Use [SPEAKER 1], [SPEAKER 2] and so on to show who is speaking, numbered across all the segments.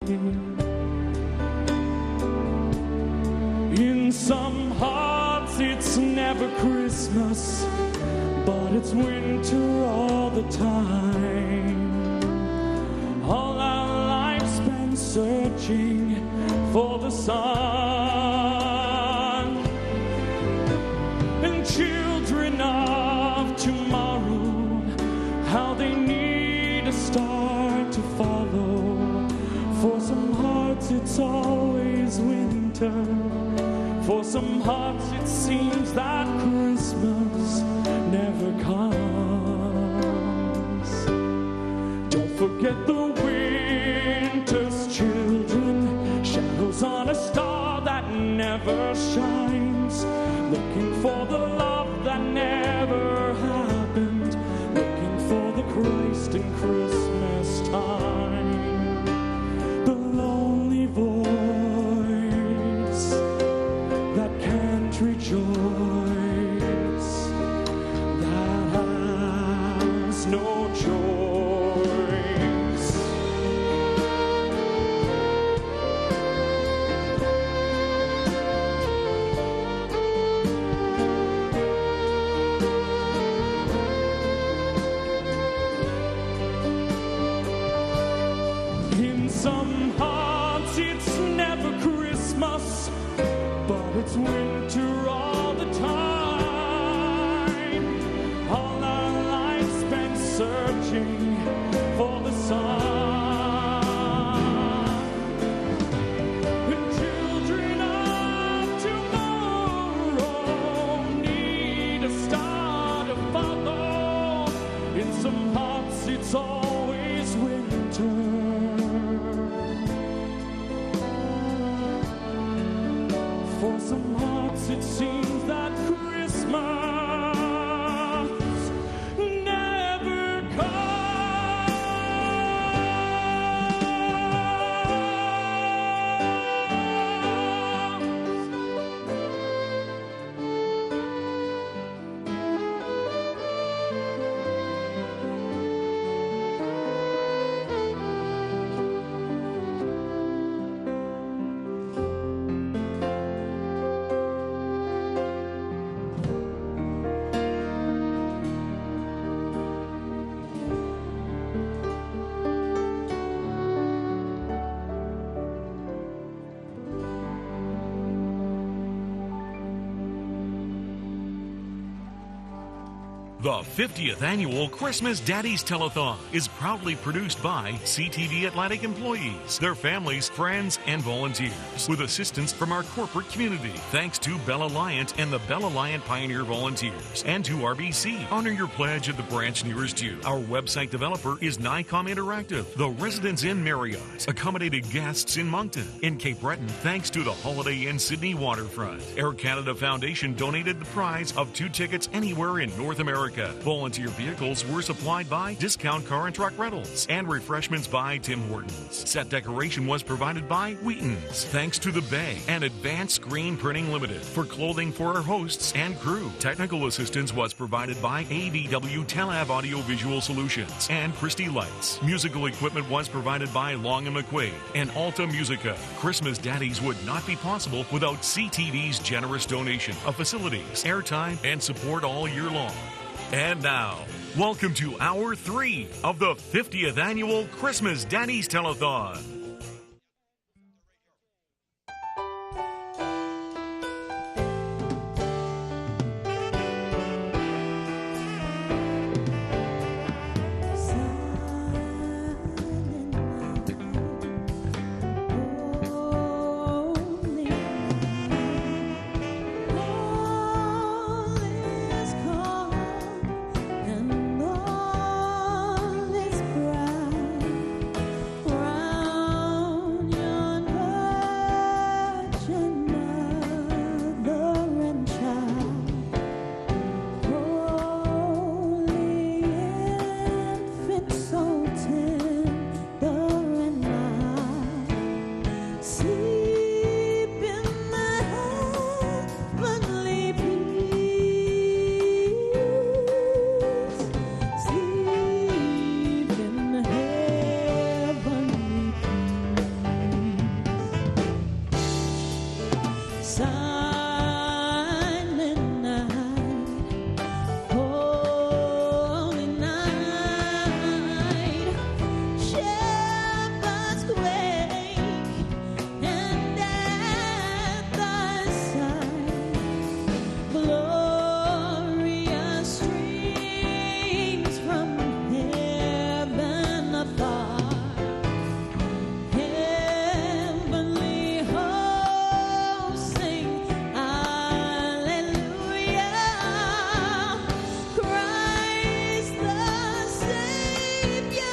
[SPEAKER 1] In some hearts it's never Christmas, but it's winter all the time. All our lives spent searching for the sun. And children of tomorrow, how they need a star to follow. For some hearts it's always winter. For some hearts it seems that Christmas never comes. Don't forget the winter's children, shadows on a star that never shines, looking for the love that never happened, looking for the Christ in Christmas time. The lonely voice that can't rejoice, that has no choice. In some hearts it's never Christmas, but it's winter all the time. All our lives spent searching for the sun. And children of tomorrow need a star to follow. In some hearts it's always winter. For some hearts it seems that Christmas never
[SPEAKER 2] The 50th Annual Christmas Daddies Telethon is proudly produced by CTV Atlantic employees, their families, friends, and volunteers, with assistance from our corporate community. Thanks to Bell Alliant and the Bell Alliant Pioneer Volunteers, and to RBC. Honor your pledge at the branch nearest you. Our website developer is NICOM Interactive. The Residence Inn Marriott accommodated guests in Moncton. In Cape Breton, thanks to the Holiday Inn Sydney Waterfront. Air Canada Foundation donated the prize of 2 tickets anywhere in North America. Volunteer vehicles were supplied by Discount Car and Truck Rentals, and refreshments by Tim Hortons. Set decoration was provided by Wheaton's. Thanks to The Bay and Advanced Screen Printing Limited for clothing for our hosts and crew. Technical assistance was provided by AVW Telab Audio Visual Solutions and Christie Lights. Musical equipment was provided by Long & McQuaid and Alta Musica. Christmas Daddies would not be possible without CTV's generous donation of facilities, airtime, and support all year long. And now, welcome to Hour 3 of the 50th Annual Christmas Daddies Telethon.
[SPEAKER 3] Brown Silent night, holy night, shepherds quake, and at thy side, glorious streams from heaven afar, heavenly hosts sing hallelujah. Christ the Savior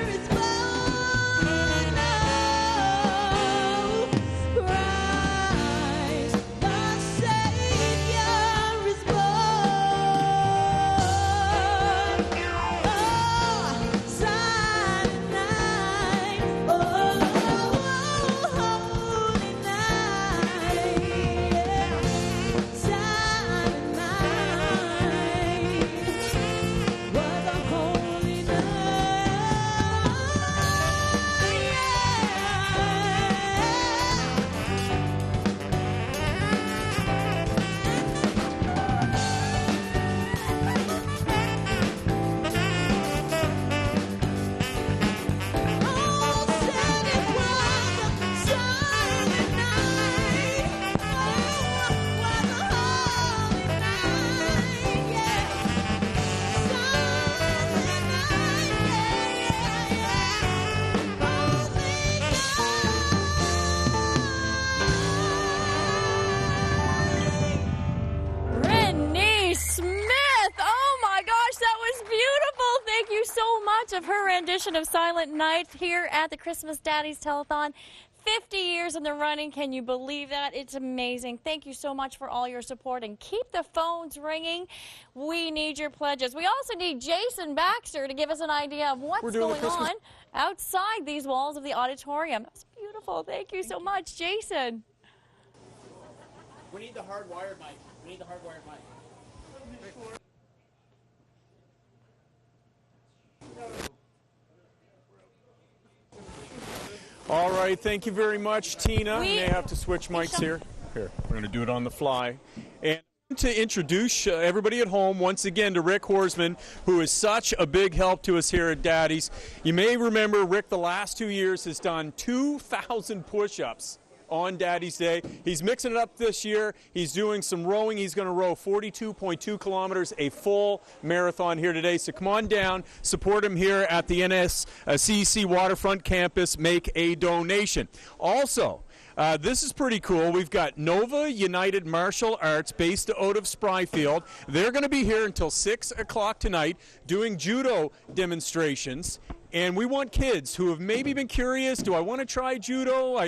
[SPEAKER 3] is born. Oh, Christ the Savior is born. Oh, silent night, oh, holy night, silent night, what a holy
[SPEAKER 4] Reeny Smith! Oh my gosh, that was beautiful! Thank you so much of her rendition of Silent Night here at the Christmas Daddies Telethon. 50 years in the running. Can you believe that? It's amazing. Thank you so much for all your support, and keep the phones ringing. We need your pledges. We also need Jason Baxter to give us an idea of what's going on outside these walls of the auditorium. That's beautiful. Thank you so much, Jason.
[SPEAKER 5] We need the hardwired mic. We need the hardwired mic.
[SPEAKER 6] All right, thank you very much, Tina.
[SPEAKER 4] We
[SPEAKER 6] may have to switch mics here. Here, we're going to do it on the fly. And to introduce everybody at home once again to Rick Horsman, who is such a big help to us here at Daddy's. You may remember Rick the last 2 years has done 2,000 push-ups on Daddy's Day. He's mixing it up this year. He's doing some rowing. He's going to row 42.2 kilometers, a full marathon here today. So come on down, support him here at the NSCC Waterfront Campus. Make a donation. Also, this is pretty cool. We've got Nova United Martial Arts based out of Spryfield. They're going to be here until 6 o'clock tonight doing judo demonstrations. And we want kids who have maybe been curious, do I want to try judo?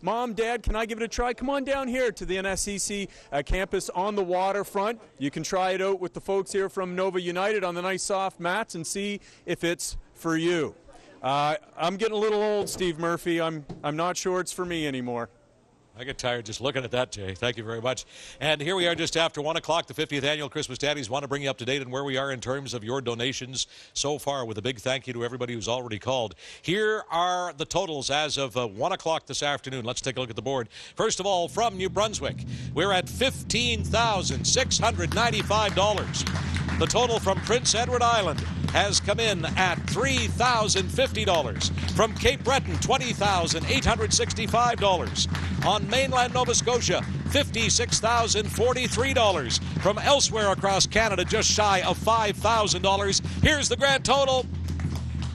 [SPEAKER 6] Mom, Dad, can I give it a try? Come on down here to the NSCC campus on the waterfront. You can try it out with the folks here from Nova United on the nice soft mats and see if it's for you. I'm getting a little old, Steve Murphy. I'm not sure it's for me anymore.
[SPEAKER 7] I get tired just looking at that, Jay. Thank you very much. And here we are just after 1 o'clock. The 50th Annual Christmas Daddies want to bring you up to date on where we are in terms of your donations so far, with a big thank you to everybody who's already called. Here are the totals as of 1 o'clock this afternoon. Let's take a look at the board. First of all, from New Brunswick, we're at $15,695. The total from Prince Edward Island has come in at $3,050. From Cape Breton, $20,865. On mainland Nova Scotia, $56,043. From elsewhere across Canada, just shy of $5,000. Here's the grand total.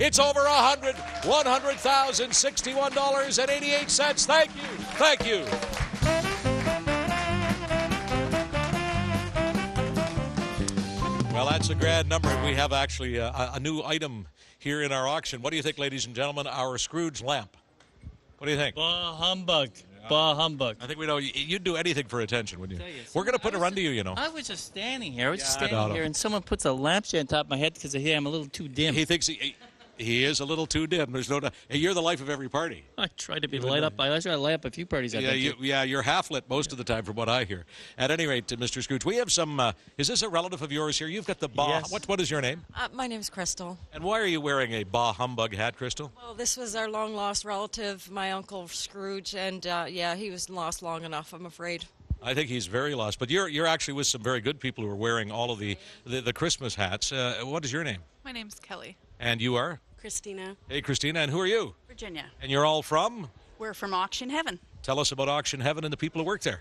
[SPEAKER 7] It's over $100,061.88. Thank you. Thank you. Well, that's a grand number. We have actually a new item here in our auction. What do you think, ladies and gentlemen? Our Scrooge lamp. What do you think?
[SPEAKER 8] Bah humbug. Bah humbug.
[SPEAKER 7] I think we know you'd do anything for attention, wouldn't you? We're going to put a run to you, you know.
[SPEAKER 8] I was just standing here. And someone puts a lampshade on top of my head because I'm a little too dim.
[SPEAKER 7] He thinks he is a little too dim. There's no doubt. You're the life of every party.
[SPEAKER 8] I try to be light up. I try to light up a few parties.
[SPEAKER 7] You're half lit most of the time, from what I hear. At any rate, Mr. Scrooge, we have some. Is this a relative of yours here? You've got the Bah.
[SPEAKER 8] Yes.
[SPEAKER 7] What is your name?
[SPEAKER 9] My name's Crystal.
[SPEAKER 7] And why are you wearing a Bah humbug hat, Crystal?
[SPEAKER 9] Well, this was our long-lost relative, my Uncle Scrooge, and he was lost long enough, I'm afraid.
[SPEAKER 7] I think he's very lost. But you're actually with some very good people who are wearing all of the Christmas hats. What is your name?
[SPEAKER 10] My name's Kelly.
[SPEAKER 7] And you are?
[SPEAKER 9] Christina.
[SPEAKER 7] Hey, Christina. And who are you?
[SPEAKER 10] Virginia.
[SPEAKER 7] And you're all from?
[SPEAKER 10] We're from Auction Heaven.
[SPEAKER 7] Tell us about Auction Heaven and the people who work there.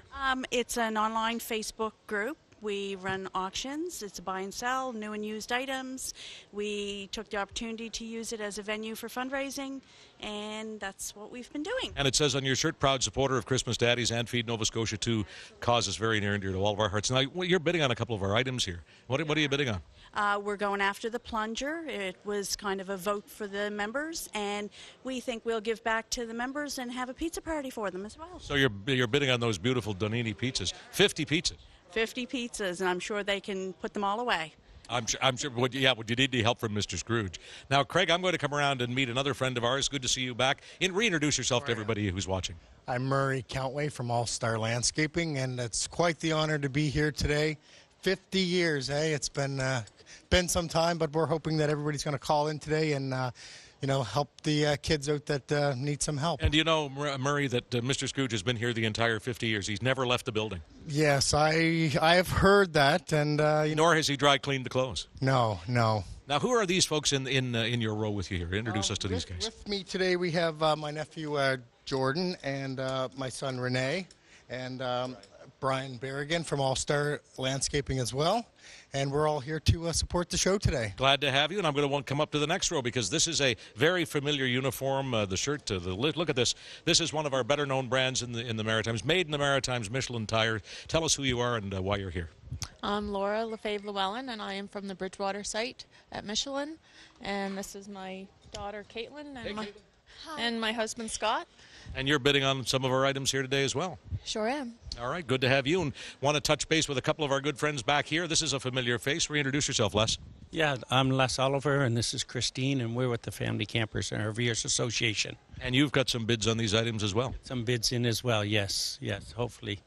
[SPEAKER 10] It's an online Facebook group. We run auctions. It's a buy and sell, new and used items. We took the opportunity to use it as a venue for fundraising, and that's what we've been doing.
[SPEAKER 7] And it says on your shirt, proud supporter of Christmas Daddies and Feed Nova Scotia, two causes very near and dear to all of our hearts. Now, you're bidding on a couple of our items here. What are you bidding on?
[SPEAKER 10] We're going after the plunger. It was kind of a vote for the members, and we think we'll give back to the members and have a pizza party for them as well.
[SPEAKER 7] So you're bidding on those beautiful Donini pizzas, 50 pizzas.
[SPEAKER 10] 50 pizzas, and I'm sure they can put them all away.
[SPEAKER 7] I'm sure. Would you need any help from Mr. Scrooge? Now, Craig, I'm going to come around and meet another friend of ours. Good to see you back. Reintroduce yourself to everybody who's watching.
[SPEAKER 11] I'm Murray Countway from All Star Landscaping, and it's quite the honor to be here today. 50 years, eh? It's been some time, but we're hoping that everybody's going to call in today and help the kids out that need some help.
[SPEAKER 7] And do you know, Murray, that Mr. Scrooge has been here the entire 50 years. He's never left the building.
[SPEAKER 11] Yes, I have heard that, and
[SPEAKER 7] nor has he dry cleaned the clothes.
[SPEAKER 11] No. Now,
[SPEAKER 7] who are these folks in your row with you here? Introduce us to these guys.
[SPEAKER 11] With me today, we have my nephew Jordan and my son Renee, and Brian Berrigan from All Star Landscaping as well. And we're all here to support the show today.
[SPEAKER 7] Glad to have you, and I'm going to come up to the next row because this is a very familiar uniform. The shirt, look at this. This is one of our better-known brands in the Maritimes, made in the Maritimes, Michelin Tire. Tell us who you are and why you're here.
[SPEAKER 12] I'm Laura Lefebvre-Llewellyn, and I am from the Bridgewater site at Michelin. And this is my daughter, Caitlin, and my husband, Scott.
[SPEAKER 7] And you're bidding on some of our items here today as well.
[SPEAKER 12] Sure am.
[SPEAKER 7] All right, good to have you. And want to touch base with a couple of our good friends back here. This is a familiar face. Reintroduce yourself, Les.
[SPEAKER 13] Yeah, I'm Les Oliver, and this is Christine, and we're with the Family Campers and Reviers Association.
[SPEAKER 7] And you've got some bids on these items as well.
[SPEAKER 13] Some bids in as well, yes. Hopefully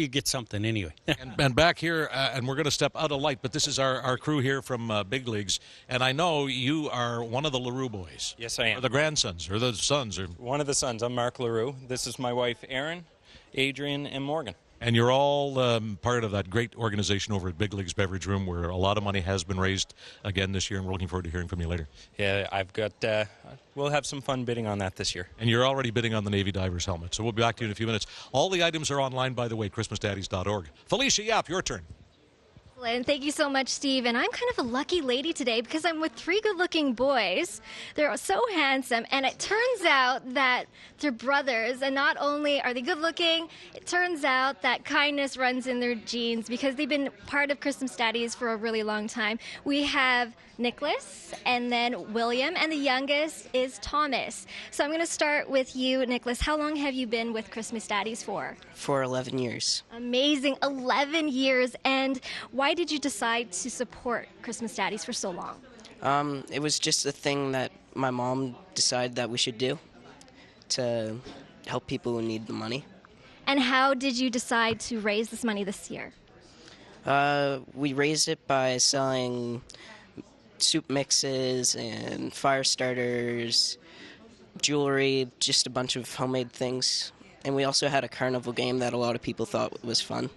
[SPEAKER 13] you get something anyway.
[SPEAKER 7] and back here, and we're going to step out of light, but this is our crew here from Big Leagues. And I know you are one of the LaRue boys.
[SPEAKER 14] Yes, I am.
[SPEAKER 7] Or the grandsons, or the sons. Or
[SPEAKER 14] one of the sons. I'm Mark LaRue. This is my wife, Erin, Adrian, and Morgan.
[SPEAKER 7] And you're all part of that great organization over at Big Leagues Beverage Room where a lot of money has been raised again this year, and we're looking forward to hearing from you later.
[SPEAKER 14] Yeah, we'll have some fun bidding on that this year.
[SPEAKER 7] And you're already bidding on the Navy Divers helmet, so we'll be back to you in a few minutes. All the items are online, by the way, ChristmasDaddies.org. Felicia Yap, your turn.
[SPEAKER 15] Thank you so much, Steve. And I'm kind of a lucky lady today because I'm with three good-looking boys. They're so handsome, and it turns out that they're brothers. And not only are they good-looking, it turns out that kindness runs in their genes because they've been part of Christmas Daddies for a really long time. We have Nicholas, and then William, and the youngest is Thomas. So I'm going to start with you, Nicholas. How long have you been with Christmas Daddies for?
[SPEAKER 16] For 11 years.
[SPEAKER 15] Amazing, 11 years. And why did you decide to support Christmas Daddies for so long?
[SPEAKER 16] It was just a thing that my mom decided that we should do to help people who need the money.
[SPEAKER 15] And how did you decide to raise this money this year?
[SPEAKER 16] We raised it by selling soup mixes and fire starters, jewelry, just a bunch of homemade things. And we also had a carnival game that a lot of people thought was fun.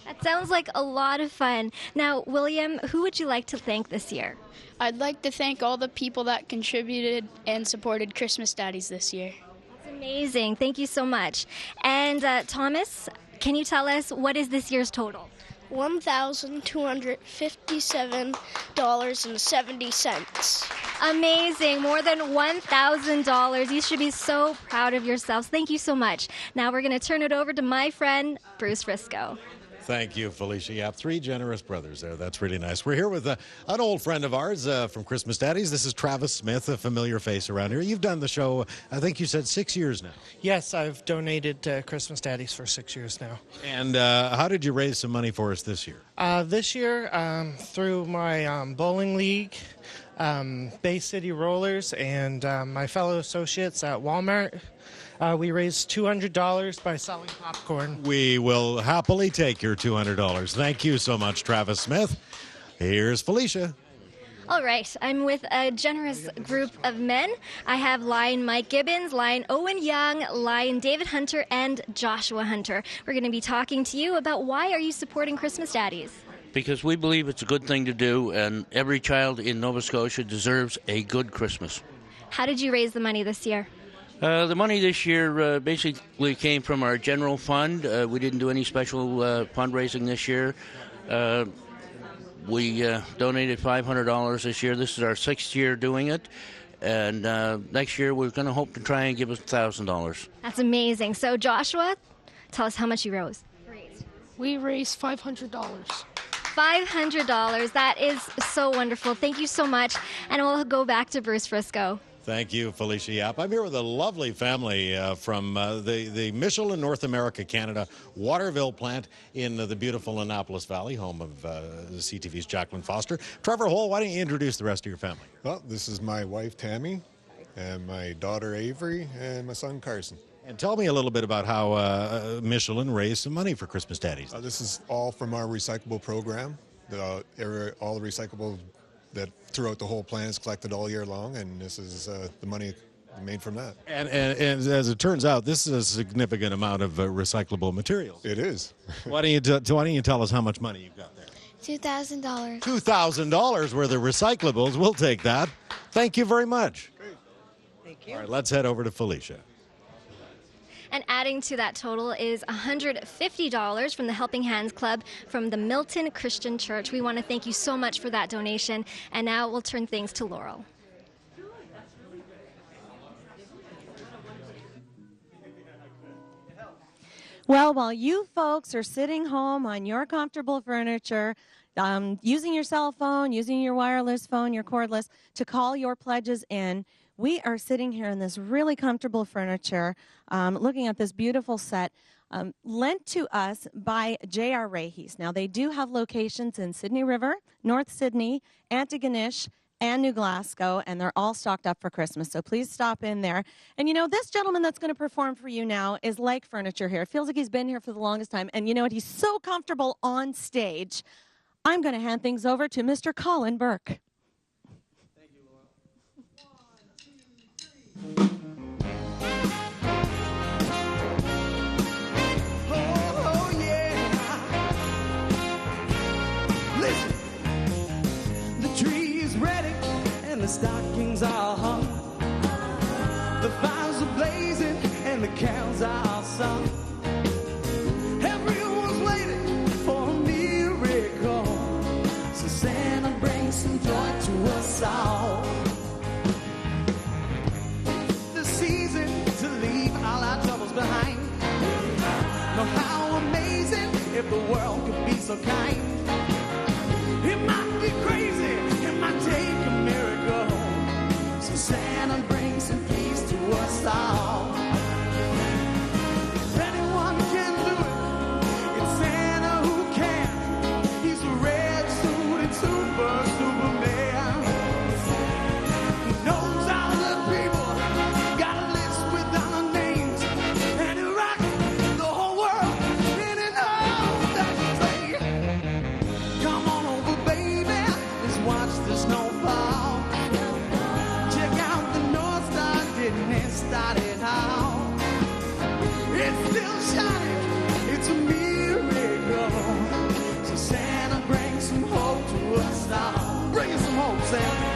[SPEAKER 15] That sounds like a lot of fun. Now, William, who would you like to thank this year?
[SPEAKER 17] I'd like to thank all the people that contributed and supported Christmas Daddies this year.
[SPEAKER 15] That's amazing. Thank you so much. And Thomas, can you tell us what is this year's total?
[SPEAKER 17] $1,257.70.
[SPEAKER 15] Amazing. More than $1,000. You should be so proud of yourselves. Thank you so much. Now we're going to turn it over to my friend, Bruce Frisco.
[SPEAKER 18] Thank you, Felicia Yap. Three generous brothers there. That's really nice. We're here with an old friend of ours from Christmas Daddies. This is Travis Smith, a familiar face around here. You've done the show, I think you said 6 years now.
[SPEAKER 19] Yes, I've donated to Christmas Daddies for 6 years now.
[SPEAKER 18] And how did you raise some money for us this year?
[SPEAKER 19] This year, through my bowling league, Bay City Rollers, and my fellow associates at Walmart, we raised $200 by selling popcorn.
[SPEAKER 18] We will happily take your $200. Thank you so much, Travis Smith. Here's Felicia.
[SPEAKER 15] All right, I'm with a generous group of men. I have Lion Mike Gibbons, Lion Owen Young, Lion David Hunter, and Joshua Hunter. We're going to be talking to you about why are you supporting Christmas Daddies?
[SPEAKER 13] Because we believe it's a good thing to do, and every child in Nova Scotia deserves a good Christmas.
[SPEAKER 15] How did you raise the money this year?
[SPEAKER 13] The money this year basically came from our general fund. We didn't do any special fundraising this year. We donated $500 this year. This is our 6th year doing it. And next year we're going to hope to try and give us $1,000.
[SPEAKER 15] That's amazing. So Joshua, tell us how much you raised.
[SPEAKER 17] We raised $500.
[SPEAKER 15] $500. That is so wonderful. Thank you so much. And we'll go back to Bruce Frisco.
[SPEAKER 18] Thank you, Felicia Yap. I'm here with a lovely family from the Michelin North America, Canada Waterville plant in the beautiful Annapolis Valley, home of CTV's Jacqueline Foster. Trevor Hole, why don't you introduce the rest of your family?
[SPEAKER 20] Well, this is my wife, Tammy, and my daughter, Avery, and my son, Carson.
[SPEAKER 18] And tell me a little bit about how Michelin raised some money for Christmas Daddies.
[SPEAKER 20] This is all from our recyclable program. All the recyclables that throughout the whole plant is collected all year long, and this is the money made from that.
[SPEAKER 18] And as it turns out, this is a significant amount of recyclable materials.
[SPEAKER 20] It is.
[SPEAKER 18] Why don't you tell us how much money you've got there?
[SPEAKER 17] $2,000.
[SPEAKER 18] $2,000 worth of recyclables. We'll take that. Thank you very much.
[SPEAKER 20] Great.
[SPEAKER 18] Thank you. All right, let's head over to Felicia.
[SPEAKER 15] And adding to that total is $150 from the Helping Hands Club from the Milton Christian Church. We want to thank you so much for that donation. And now we'll turn things to Laurel.
[SPEAKER 21] Well, while you folks are sitting home on your comfortable furniture, using your cell phone, using your wireless phone, your cordless, to call your pledges in, we are sitting here in this really comfortable furniture, looking at this beautiful set, lent to us by J.R. Rahis. Now, they do have locations in Sydney River, North Sydney, Antigonish, and New Glasgow, and they're all stocked up for Christmas, so please stop in there. And you know, this gentleman that's going to perform for you now is like furniture here. It feels like he's been here for the longest time, and you know what? He's so comfortable on stage. I'm going to hand things over to Mr. Colin Burke.
[SPEAKER 3] Oh, yeah. Listen, the tree is ready and the stockings are hung. The fires are blazing and the carols are sung. Everyone's waiting for a miracle, so Santa brings some joy to us all. To leave all our troubles behind. Know how amazing if the world could be so kind. It might be crazy, it might take a miracle, so Santa brings some peace to us all. If anyone can do it, it's Santa who can. He's a red suited Superman. He knows all the people. Started out, it's still shining, it's a miracle, so Santa brings some hope to us all. Bring us some hope, Santa.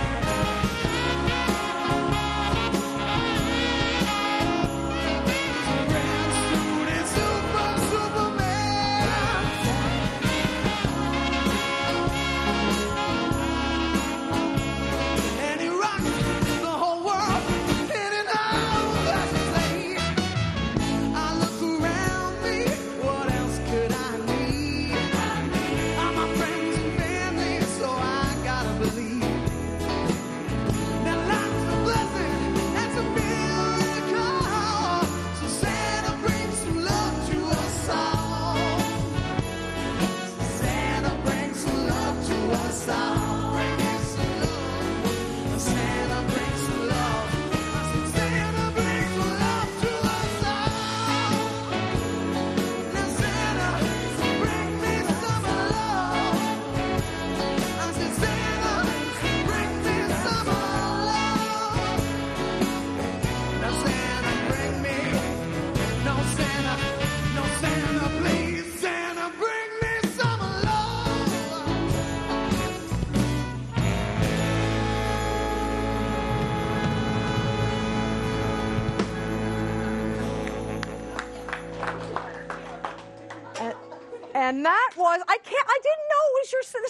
[SPEAKER 1] And that was, I didn't know it was your son.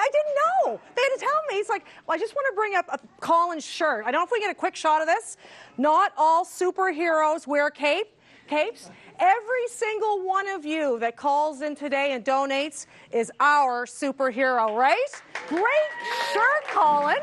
[SPEAKER 1] I didn't know. They had to tell me. He's like, well, I just want to bring up a Colin shirt. I don't know if we can get a quick shot of this. Not all superheroes wear capes. Every single one of you that calls in today and donates is our superhero, right? Great shirt, Colin.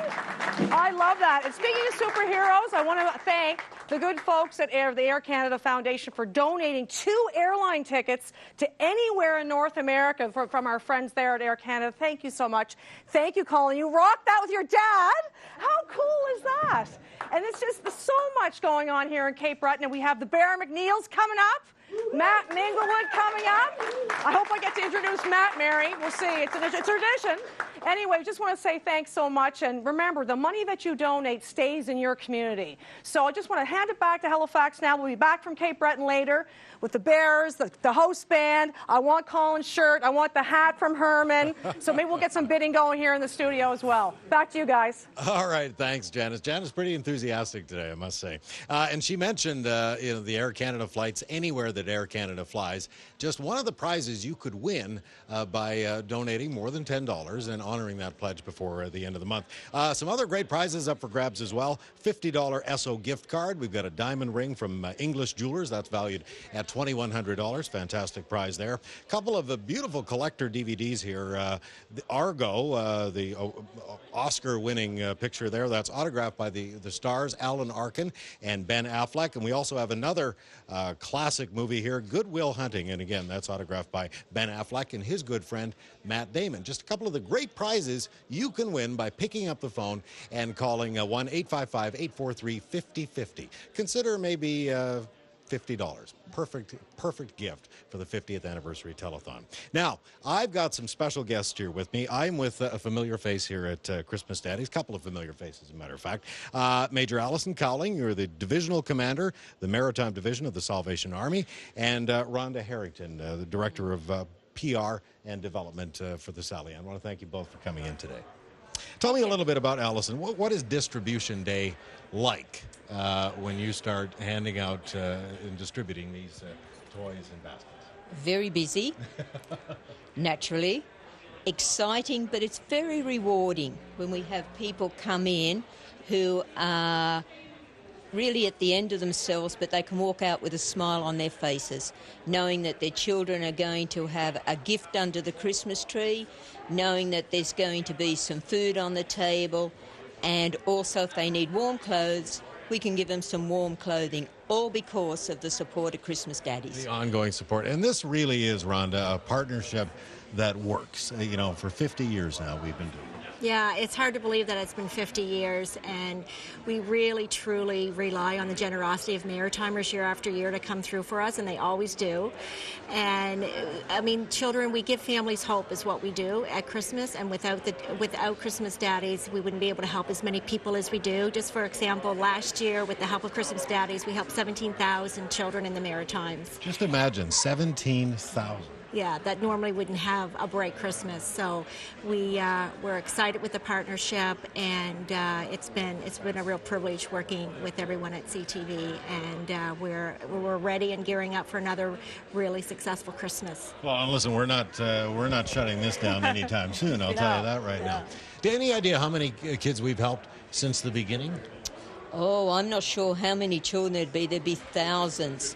[SPEAKER 1] I love that. And speaking of superheroes, I want to thank the good folks at the Air Canada Foundation for donating 2 airline tickets to anywhere in North America from our friends there at Air Canada. Thank you so much. Thank you, Colin. You rocked that with your dad. How cool is that? And it's just so much going on here in Cape Breton. And we have the Bear McNeils coming up. Matt Minglewood coming up. I hope I get to introduce Matt, Mary. We'll see. It's a tradition. Anyway, just want to say thanks so much. And remember, the money that you donate stays in your community. So I just want to hand it back to Halifax now. We'll be back from Cape Breton later with the Bears, the host band. I want Colin's shirt. I want the hat from Herman. So maybe we'll get some bidding going here in the studio as well. Back to you guys.
[SPEAKER 18] All right. Thanks, Janice. Janice pretty enthusiastic today, I must say. And she mentioned the Air Canada flights anywhere that Air Canada flies. Just one of the prizes you could win by donating more than $10 and honoring that pledge before the end of the month. Some other great prizes up for grabs as well. $50 Esso gift card. We've got a diamond ring from English Jewelers. That's valued at $2,100. Fantastic prize there. A couple of beautiful collector DVDs here. The Argo, the Oscar-winning picture there. That's autographed by the stars Alan Arkin and Ben Affleck. And we also have another classic movie here, Good Will Hunting. And again, that's autographed by Ben Affleck and his good friend Matt Damon. Just a couple of the great prizes you can win by picking up the phone and calling 1-855-843-5050. Consider maybe $50. Perfect gift for the 50th anniversary telethon. Now, I've got some special guests here with me. I'm with a familiar face here at Christmas Daddies, a couple of familiar faces, as a matter of fact. Major Allison Cowling, you're the Divisional Commander, the Maritime Division of the Salvation Army, and Rhonda Harrington, the Director of PR and Development for the Sally. I want to thank you both for coming in today. Tell me a little bit about Allison. What is Distribution Day like when you start handing out and distributing these toys and baskets?
[SPEAKER 22] Very busy, naturally. Exciting, but it's very rewarding when we have people come in who are really at the end of themselves, but they can walk out with a smile on their faces, knowing that their children are going to have a gift under the Christmas tree, knowing that there's going to be some food on the table, and also if they need warm clothes, we can give them some warm clothing, all because of the support of Christmas Daddies.
[SPEAKER 18] The ongoing support. And this really is, Rhonda, a partnership that works. You know, for 50 years now we've been doing it.
[SPEAKER 23] Yeah, it's hard to believe that it's been 50 years, and we really, truly rely on the generosity of Maritimers year after year to come through for us, and they always do. And, I mean, children, we give families hope is what we do at Christmas, and without Christmas Daddies, we wouldn't be able to help as many people as we do. Just for example, last year, with the help of Christmas Daddies, we helped 17,000 children in the Maritimes.
[SPEAKER 18] Just imagine, 17,000.
[SPEAKER 23] Yeah, that normally wouldn't have a bright Christmas. So we're excited with the partnership, and it's been a real privilege working with everyone at CTV, and we're ready and gearing up for another really successful Christmas.
[SPEAKER 18] Well, and listen, we're not shutting this down anytime soon. I'll tell you that right now. Do you have any idea how many kids we've helped since the beginning?
[SPEAKER 22] Oh, I'm not sure how many children there'd be. There'd be thousands.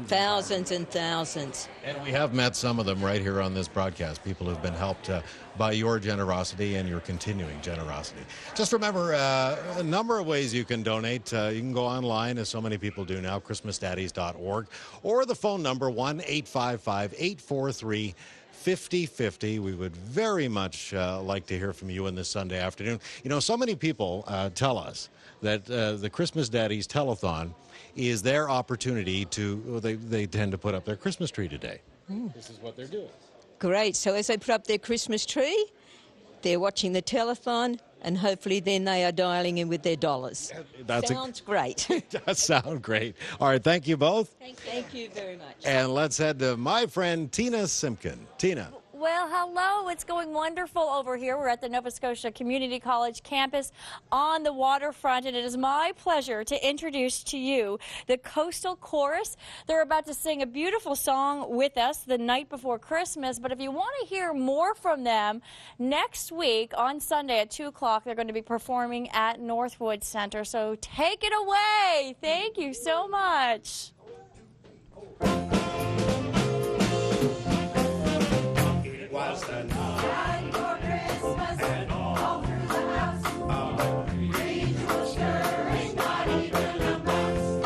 [SPEAKER 22] Thousands and thousands.
[SPEAKER 18] And we have met some of them right here on this broadcast, people who've been helped by your generosity and your continuing generosity. Just remember, a number of ways you can donate. You can go online, as so many people do now, christmasdaddies.org, or the phone number 1-855-843-5050. We would very much like to hear from you on this Sunday afternoon. You know, so many people tell us that the Christmas Daddies Telethon is their opportunity to, they tend to put up their Christmas tree today. This is what they're doing.
[SPEAKER 22] Great. So as they put up their Christmas tree, they're watching the telethon, and hopefully then they are dialing in with their dollars. Sounds great.
[SPEAKER 18] It does sound great. All right, thank you both.
[SPEAKER 22] Thank you very much.
[SPEAKER 18] And let's head to my friend Tina Simpkin. Tina.
[SPEAKER 2] Well, hello. It's going wonderful over here. We're at the Nova Scotia Community College campus on the waterfront, and it is my pleasure to introduce to you the Coastal Chorus. They're about to sing a beautiful song with us the night before Christmas, but if you want to hear more from them, next week on Sunday at 2 o'clock, they're going to be performing at Northwood Center. So take it away. Thank you so much.
[SPEAKER 3] Was the night for Christmas and all through the house rage was stirring, not even a mouse.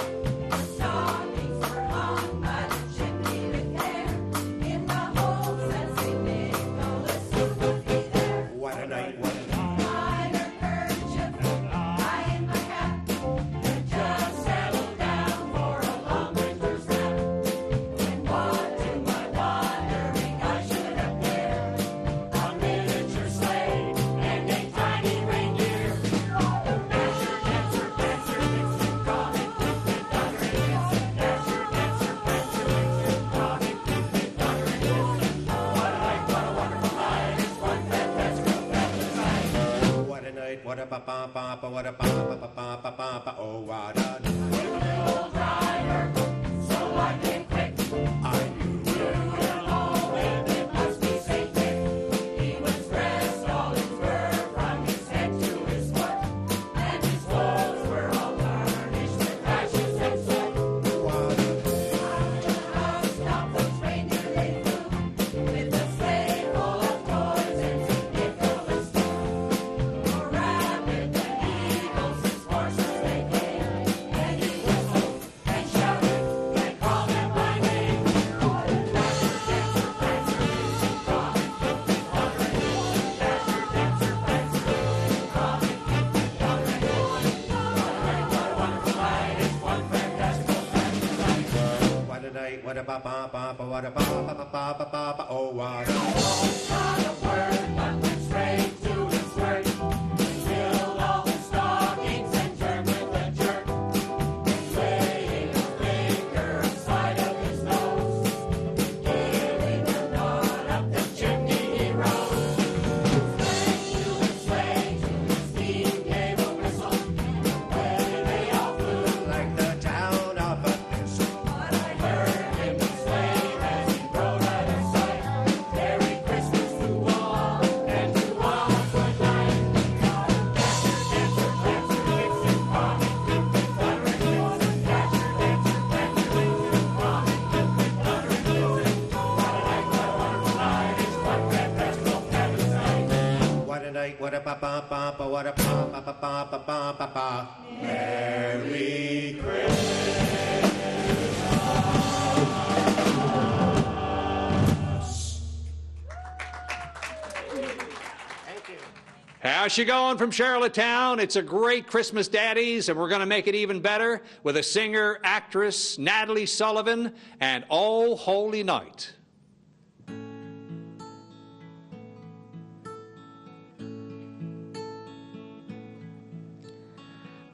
[SPEAKER 3] The stockings were hung by the chimney with care in the hopes that St. Nicholas would be there. What a night, what a night. Minor kerchief, high in my hat, and just settled down for a long winter's nap. When what to my wondering I should have what a ba-ba-ba-ba, what a ba-ba-ba-ba-ba-ba, oh, what a night. Old driver, so I came quick. I knew and all and it must be St. Nick. He was dressed all in fur from his head to his foot, and his clothes were all tarnished with ashes and soot. What a night. Stopped those reindeer they flew, with a sleigh full of toys and St. Nicholas too. What a ba ba ba ba, what a ba ba ba ba ba ba ba, oh what a not a word, but went straight to his work. Filled all the stockings and turned with a jerk. Laying a finger aside of his nose, giving a nod up the chimney he rose. Swang to his steam gave a whistle. Away they all flew like the town of a thistle. What I heard Merry Christmas to all, and to all a good night. Dasher, dancer, prancer, vixen, comet, cupid, flutter, and vixen. Dasher, dancer, prancer, vixen, comet, cupid, flutter, and vixen. What a night, what a wonderful night, it's one fantastical cabin's night. What a night, what a ba-ba-ba-ba, what a ba-ba-ba-ba-ba-ba-ba. Merry Christmas.
[SPEAKER 4] How's she going from Charlottetown? It's a great Christmas Daddies, and we're going to make it even better with a singer, actress, Natalie Sullivan, and Oh Holy Night.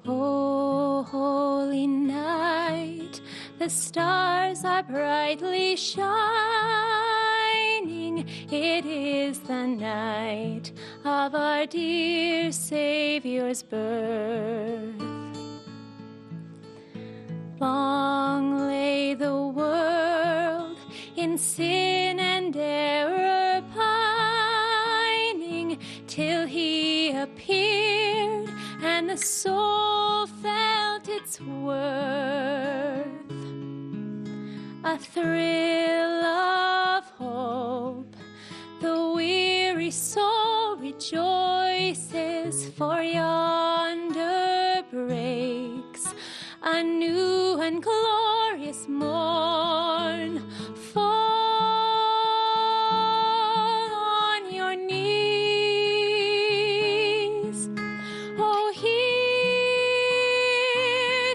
[SPEAKER 5] Oh, holy night, the stars are brightly shining. It is the night of our dear Savior's birth. Long lay the world in sin and error pining, till he appeared and the soul felt its worth. A thrill of hope, the weary soul rejoices, for yonder breaks a new and glorious morn. Fall on your knees, oh, hear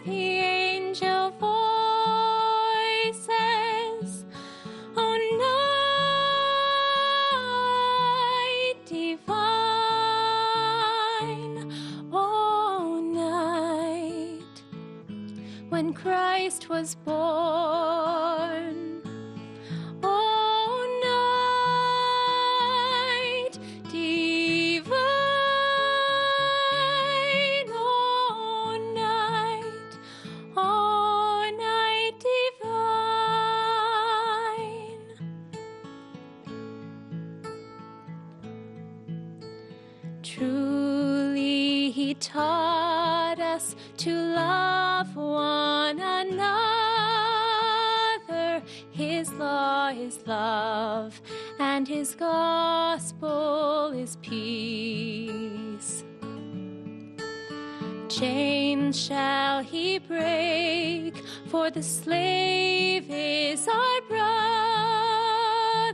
[SPEAKER 5] the angel voices, oh, night divine, oh, night when Christ was born. Oh, taught us to love one another. His law is love, and his gospel is peace. Chains shall he break, for the slave is our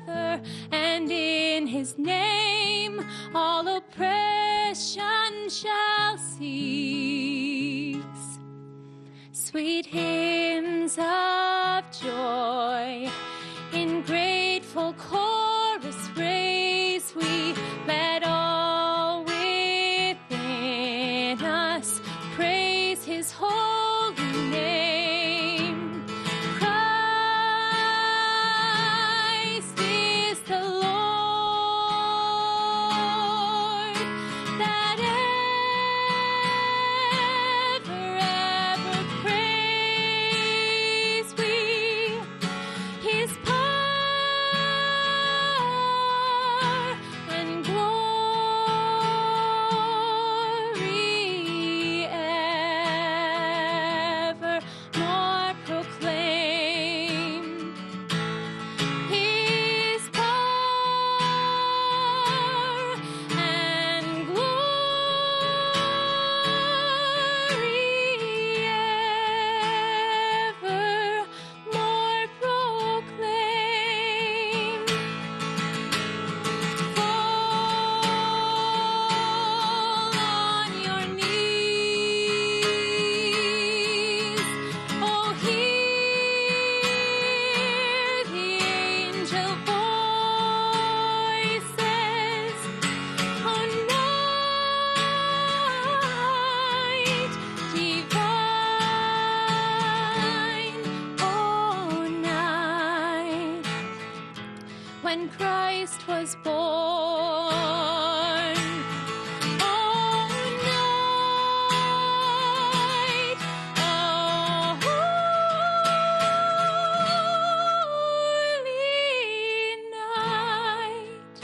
[SPEAKER 5] brother, and in his name all oppression shall cease. Sweet hymns of joy in grateful chorus raise we, let all within us praise his holy name. Christ is the Lord, that ever praise we, his power and glory evermore proclaim. His power and glory evermore proclaim. Fall on your knees. Oh, hear the angel voices. Oh, night divine. Oh, night when Christ was born. Oh, night, oh, holy night,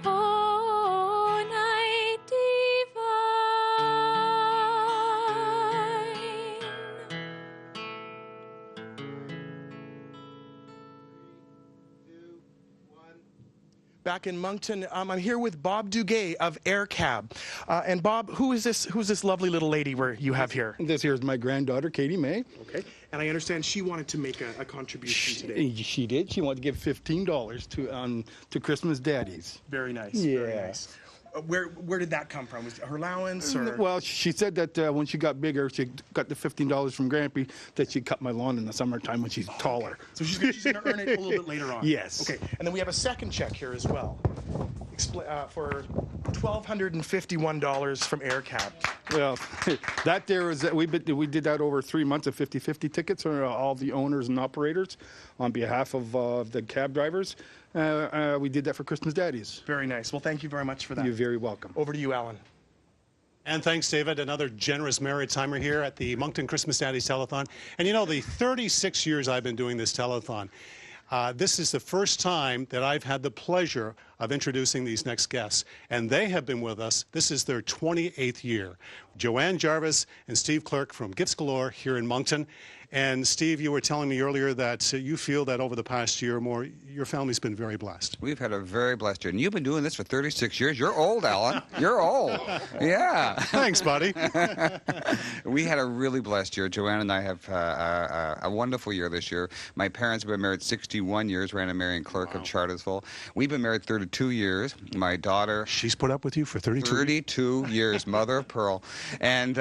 [SPEAKER 5] oh, night divine.
[SPEAKER 6] Back in Moncton, I'm here with Bob Duguay of Air Cab. And Bob, who's this lovely little lady you have here?
[SPEAKER 8] This here is my granddaughter, Katie May.
[SPEAKER 6] Okay. And I understand she wanted to make a contribution today.
[SPEAKER 8] She did. She wanted to give $15 to Christmas Daddies.
[SPEAKER 6] Very nice.
[SPEAKER 8] Yeah.
[SPEAKER 6] Very nice. Where did that come from? Was it her allowance or?
[SPEAKER 8] Well, she said that when she got bigger, she got the $15 from Grampy that she'd cut my lawn in the summertime when she's taller.
[SPEAKER 6] So she's going to earn it a little bit later on.
[SPEAKER 8] Yes.
[SPEAKER 6] Okay. And then we have a second check here as well for $1,251 from Air Cab.
[SPEAKER 8] Well, that there is we did that over 3 months of 50-50 tickets for all the owners and operators on behalf of the cab drivers. We did that for Christmas Daddies.
[SPEAKER 6] Very nice. Well, thank you very much for that.
[SPEAKER 8] You're very welcome.
[SPEAKER 6] Over to you, Alan.
[SPEAKER 9] And thanks, David. Another generous merit timer here at the Moncton Christmas Daddies Telethon. And you know, the 36 years I've been doing this telethon, this is the first time that I've had the pleasure of introducing these next guests. And they have been with us. This is their 28th year. Joanne Jarvis and Steve Clerk from Gifts Galore here in Moncton. And Steve, you were telling me earlier that you feel that over the past year or more, your family's been very blessed.
[SPEAKER 24] We've had a very blessed year. And you've been doing this for 36 years. You're old, Alan. You're old. Yeah.
[SPEAKER 9] Thanks, buddy.
[SPEAKER 24] We had a really blessed year. Joanne and I have a wonderful year this year. My parents have been married 61 years, Rand and Marion Clerk of Charlottesville. We've been married 32 years. My daughter...
[SPEAKER 9] She's put up with you for 32 years?
[SPEAKER 24] 32 years, mother of pearl. And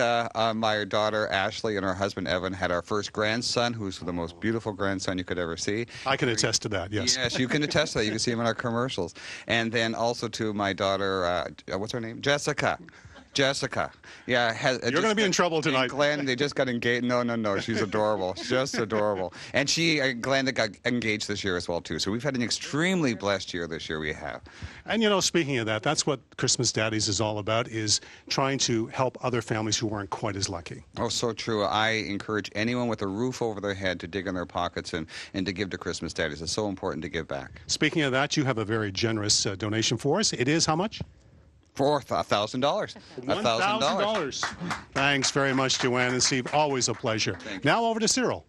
[SPEAKER 24] my daughter, Ashley, and her husband, Evan, had our first grandson, who's the most beautiful grandson you could ever see.
[SPEAKER 9] I can attest to that, yes.
[SPEAKER 24] Yes, you can attest to that. You can see him in our commercials. And then also to my daughter, what's her name? Jessica. Yeah.
[SPEAKER 9] You're going to be in trouble tonight.
[SPEAKER 24] Glenn, they just got engaged. No. She's adorable. Just adorable. And Glenn got engaged this year as well, too. So we've had an extremely blessed year this year we have.
[SPEAKER 9] And, you know, speaking of that, that's what Christmas Daddies is all about, is trying to help other families who aren't quite as lucky.
[SPEAKER 24] Oh, so true. I encourage anyone with a roof over their head to dig in their pockets and to give to Christmas Daddies. It's so important to give back.
[SPEAKER 9] Speaking of that, you have a very generous donation for us. It is how much?
[SPEAKER 24] For $1,000.
[SPEAKER 9] $1,000. Thanks very much, Joanne and Steve. Always a pleasure. Now over to Cyril.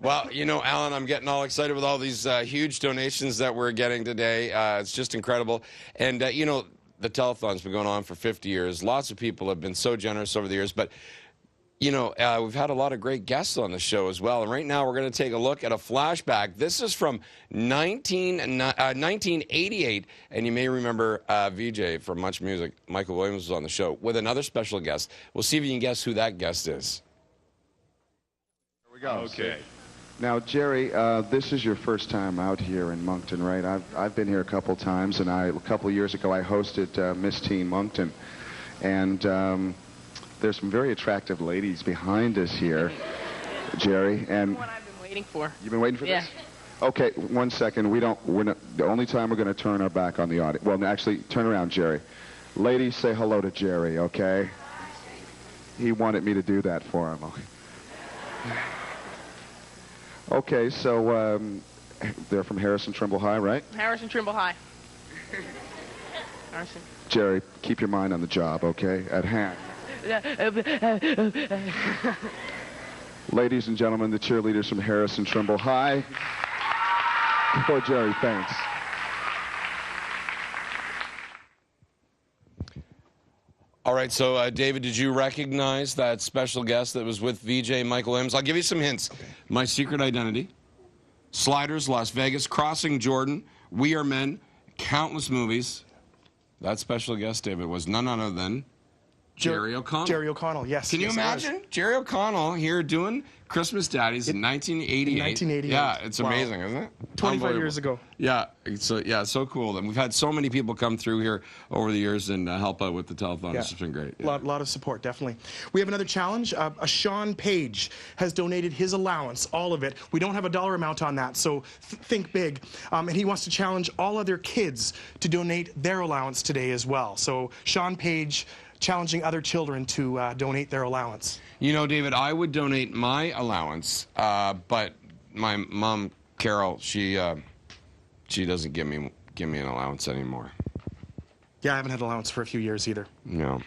[SPEAKER 10] Well, you know, Alan, I'm getting all excited with all these huge donations that we're getting today. It's just incredible. And, you know, the telethon's been going on for 50 years. Lots of people have been so generous over the years. But, you know, we've had a lot of great guests on the show as well. And right now we're going to take a look at a flashback. This is from 1988. And you may remember VJ from Much Music, Michael Williams, was on the show with another special guest. We'll see if you can guess who that guest is.
[SPEAKER 11] Here we go.
[SPEAKER 10] Okay.
[SPEAKER 11] Now, Jerry, this is your first time out here in Moncton, right? I've been here a couple times, and a couple years ago I hosted Miss Teen Moncton. And there's some very attractive ladies behind us here, Jerry. And
[SPEAKER 12] What I've been waiting for.
[SPEAKER 11] You've been waiting for this? Okay, 1 second. We're not, the only time we're going to turn our back on the audience. Well, actually, turn around, Jerry. Ladies, say hello to Jerry, okay? He wanted me to do that for him. Okay, so they're from Harrison Trimble High, right?
[SPEAKER 12] Harrison Trimble High. Harrison.
[SPEAKER 11] Jerry, keep your mind on the job, okay? At hand. Ladies and gentlemen, the cheerleaders from Harrison Trimble High. Oh, Jerry, thanks.
[SPEAKER 10] All right, so David, did you recognize that special guest that was with VJ Michael Williams? I'll give you some hints. Okay. My Secret Identity, Sliders, Las Vegas, Crossing Jordan, We Are Men, countless movies. That special guest, David, was none other than Jerry O'Connell.
[SPEAKER 6] Jerry O'Connell, yes.
[SPEAKER 10] Can you imagine? Jerry O'Connell here doing Christmas Daddies in 1988.
[SPEAKER 6] In 1988.
[SPEAKER 10] Yeah, it's
[SPEAKER 6] Wow.
[SPEAKER 10] amazing, isn't it?
[SPEAKER 6] 25 years ago.
[SPEAKER 10] Yeah, it's so cool. And we've had so many people come through here over the years and help out with the telethon.
[SPEAKER 6] Yeah.
[SPEAKER 10] It's just been great.
[SPEAKER 6] A lot of support, definitely. We have another challenge. A Sean Page has donated his allowance, all of it. We don't have a dollar amount on that, so think big. And he wants to challenge all other kids to donate their allowance today as well. So Sean Page challenging other children to donate their allowance.
[SPEAKER 10] You know, David, I would donate my allowance, but my mom, Carol, she doesn't give me an allowance anymore.
[SPEAKER 6] Yeah, I haven't had allowance for a few years either.
[SPEAKER 10] No.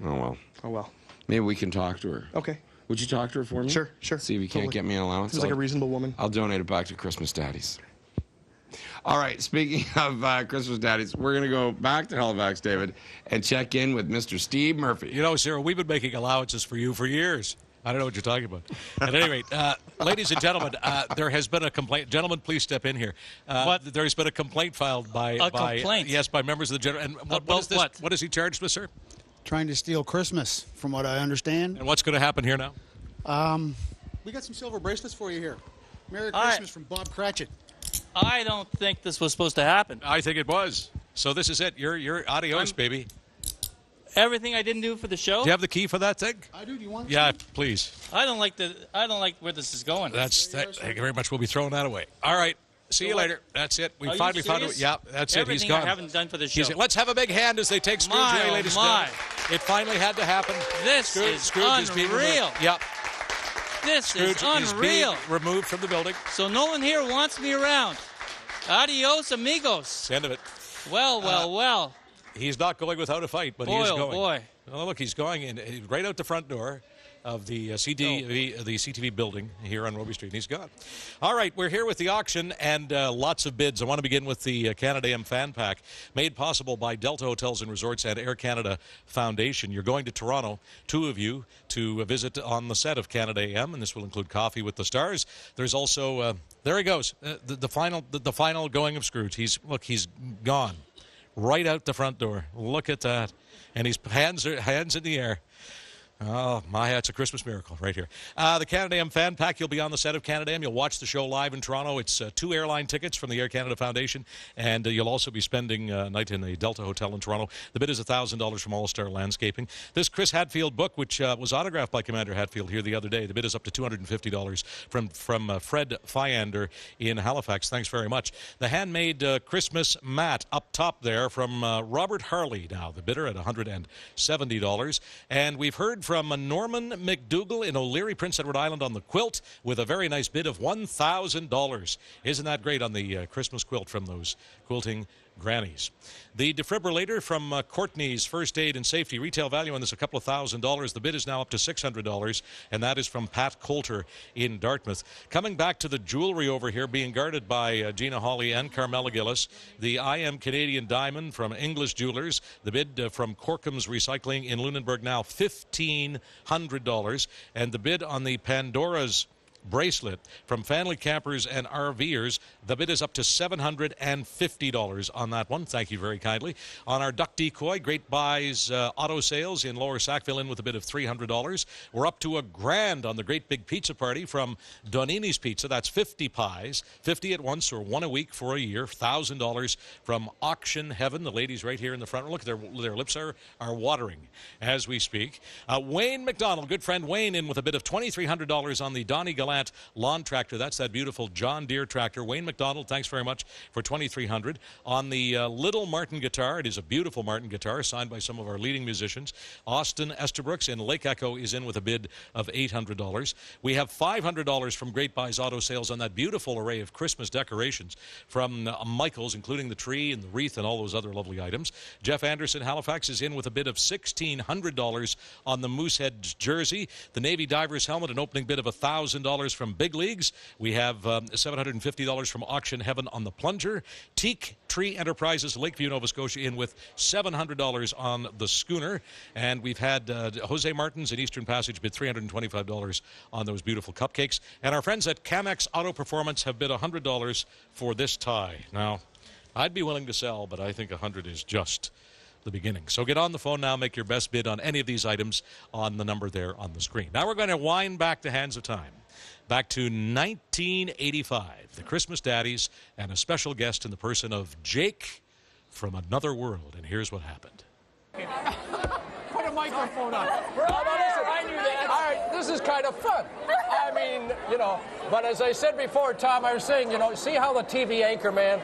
[SPEAKER 10] Oh, well.
[SPEAKER 6] Oh, well.
[SPEAKER 10] Maybe we can talk to her.
[SPEAKER 6] Okay.
[SPEAKER 10] Would you talk to her for me?
[SPEAKER 6] Sure.
[SPEAKER 10] See if you can't get me an allowance.
[SPEAKER 6] Seems like a reasonable woman.
[SPEAKER 10] I'll donate it back to Christmas Daddies. All right, speaking of Christmas Daddies, we're going to go back to Halifax, David, and check in with Mr. Steve Murphy.
[SPEAKER 7] You know, Sarah, we've been making allowances for you for years. I don't know what you're talking about. At any rate, ladies and gentlemen, there has been a complaint. Gentlemen, please step in here. There's been a complaint filed by
[SPEAKER 14] complaint?
[SPEAKER 7] Yes, by members of the general. And what is this? What is he charged with, sir?
[SPEAKER 14] Trying to steal Christmas, from what I understand.
[SPEAKER 7] And what's going to happen here now?
[SPEAKER 14] We got some silver bracelets for you here. Merry Christmas from Bob Cratchit.
[SPEAKER 25] I don't think this was supposed to happen.
[SPEAKER 7] I think it was. So this is it. You're adios, baby.
[SPEAKER 25] Everything I didn't do for the show.
[SPEAKER 7] Do you have the key for that thing?
[SPEAKER 14] I do. Do you want?
[SPEAKER 7] Yeah, please.
[SPEAKER 25] I don't like where this is going.
[SPEAKER 7] Thank you very much. We'll be throwing that away. All right. See you later. That's it. We finally found it. Yeah, that's it. He's gone.
[SPEAKER 25] Everything I haven't done for the show.
[SPEAKER 7] Let's have a big hand as they take Scrooge away, ladies and gentlemen. It finally had to happen.
[SPEAKER 25] This is
[SPEAKER 7] Scrooge is being
[SPEAKER 25] unreal.
[SPEAKER 7] removed. Yep.
[SPEAKER 25] This is unreal.
[SPEAKER 7] Removed from the building.
[SPEAKER 25] So no one here wants me around. Adios, amigos.
[SPEAKER 7] That's the end of it.
[SPEAKER 25] Well.
[SPEAKER 7] He's not going without a fight, but he is
[SPEAKER 25] Boy,
[SPEAKER 7] going.
[SPEAKER 25] oh boy.
[SPEAKER 7] Oh, look, he's going in right out the front door of the CTV building here on Roby Street, and he's gone. All right, we're here with the auction and lots of bids. I want to begin with the Canada AM Fan Pack, made possible by Delta Hotels and Resorts and Air Canada Foundation. You're going to Toronto, two of you, to visit on the set of Canada AM, and this will include Coffee with the Stars. There's also, there he goes, the final going of Scrooge. He's gone. Right out the front door. Look at that. And his hands in the air. Oh, my, it's a Christmas miracle right here. The Canada AM Fan Pack, you'll be on the set of Canada AM. You'll watch the show live in Toronto. It's 2 airline tickets from the Air Canada Foundation, and you'll also be spending a night in a Delta Hotel in Toronto. The bid is $1,000 from All Star Landscaping. This Chris Hadfield book, which was autographed by Commander Hadfield here the other day, the bid is up to $250 from Fred Fyander in Halifax. Thanks very much. The handmade Christmas mat up top there from Robert Harley now, the bidder at $170. And we've heard from Norman McDougall in O'Leary, Prince Edward Island on the quilt with a very nice bid of $1,000. Isn't that great on the Christmas quilt from those quilting grannies. The defibrillator from Courtney's First Aid and Safety. Retail value on this a couple of $1,000s. The bid is now up to $600, and that is from Pat Coulter in Dartmouth. Coming back to the jewelry over here, being guarded by Gina Hawley and Carmela Gillis. The I Am Canadian Diamond from English Jewelers. The bid from Corcom's Recycling in Lunenburg now $1,500. And the bid on the Pandora's bracelet from Family Campers and RVers, the bid is up to $750 on that one. Thank you very kindly. On our duck decoy, Great Buys auto sales in Lower Sackville in with a bid of $300. We're up to $1,000 on the Great Big Pizza Party from Donini's Pizza. That's 50 pies, 50 at once or one a week for a year. $1,000 from Auction Heaven. The ladies right here in the front. Look, their lips are watering as we speak. Wayne McDonald, good friend Wayne, in with a bid of $2,300 on the Donny Gallant lawn tractor. That's that beautiful John Deere tractor. Wayne McDonald, thanks very much for $2,300. On the Little Martin guitar, it is a beautiful Martin guitar signed by some of our leading musicians. Austin Estabrooks in Lake Echo is in with a bid of $800. We have $500 from Great Buys Auto Sales on that beautiful array of Christmas decorations from Michael's, including the tree and the wreath and all those other lovely items. Jeff Anderson, Halifax, is in with a bid of $1,600 on the Moosehead jersey. The Navy Divers helmet, an opening bid of $1,000 from Big Leagues. We have $750 from Auction Heaven on the plunger. Teak Tree Enterprises, Lakeview, Nova Scotia, in with $700 on the schooner. And we've had Jose Martins in Eastern Passage bid $325 on those beautiful cupcakes. And our friends at Camex Auto Performance have bid $100 for this tie. Now, I'd be willing to sell, but I think $100 is just the beginning. So get on the phone now, make your best bid on any of these items on the number there on the screen. Now we're going to wind back the hands of time. Back to 1985, the Christmas Daddies, and a special guest in the person of Jake from another world. And here's what happened.
[SPEAKER 12] Put a microphone on. I knew that. All right, this is kind of fun. I mean, you know, but as I said before, Tom, I was saying, you know, see how the TV anchorman,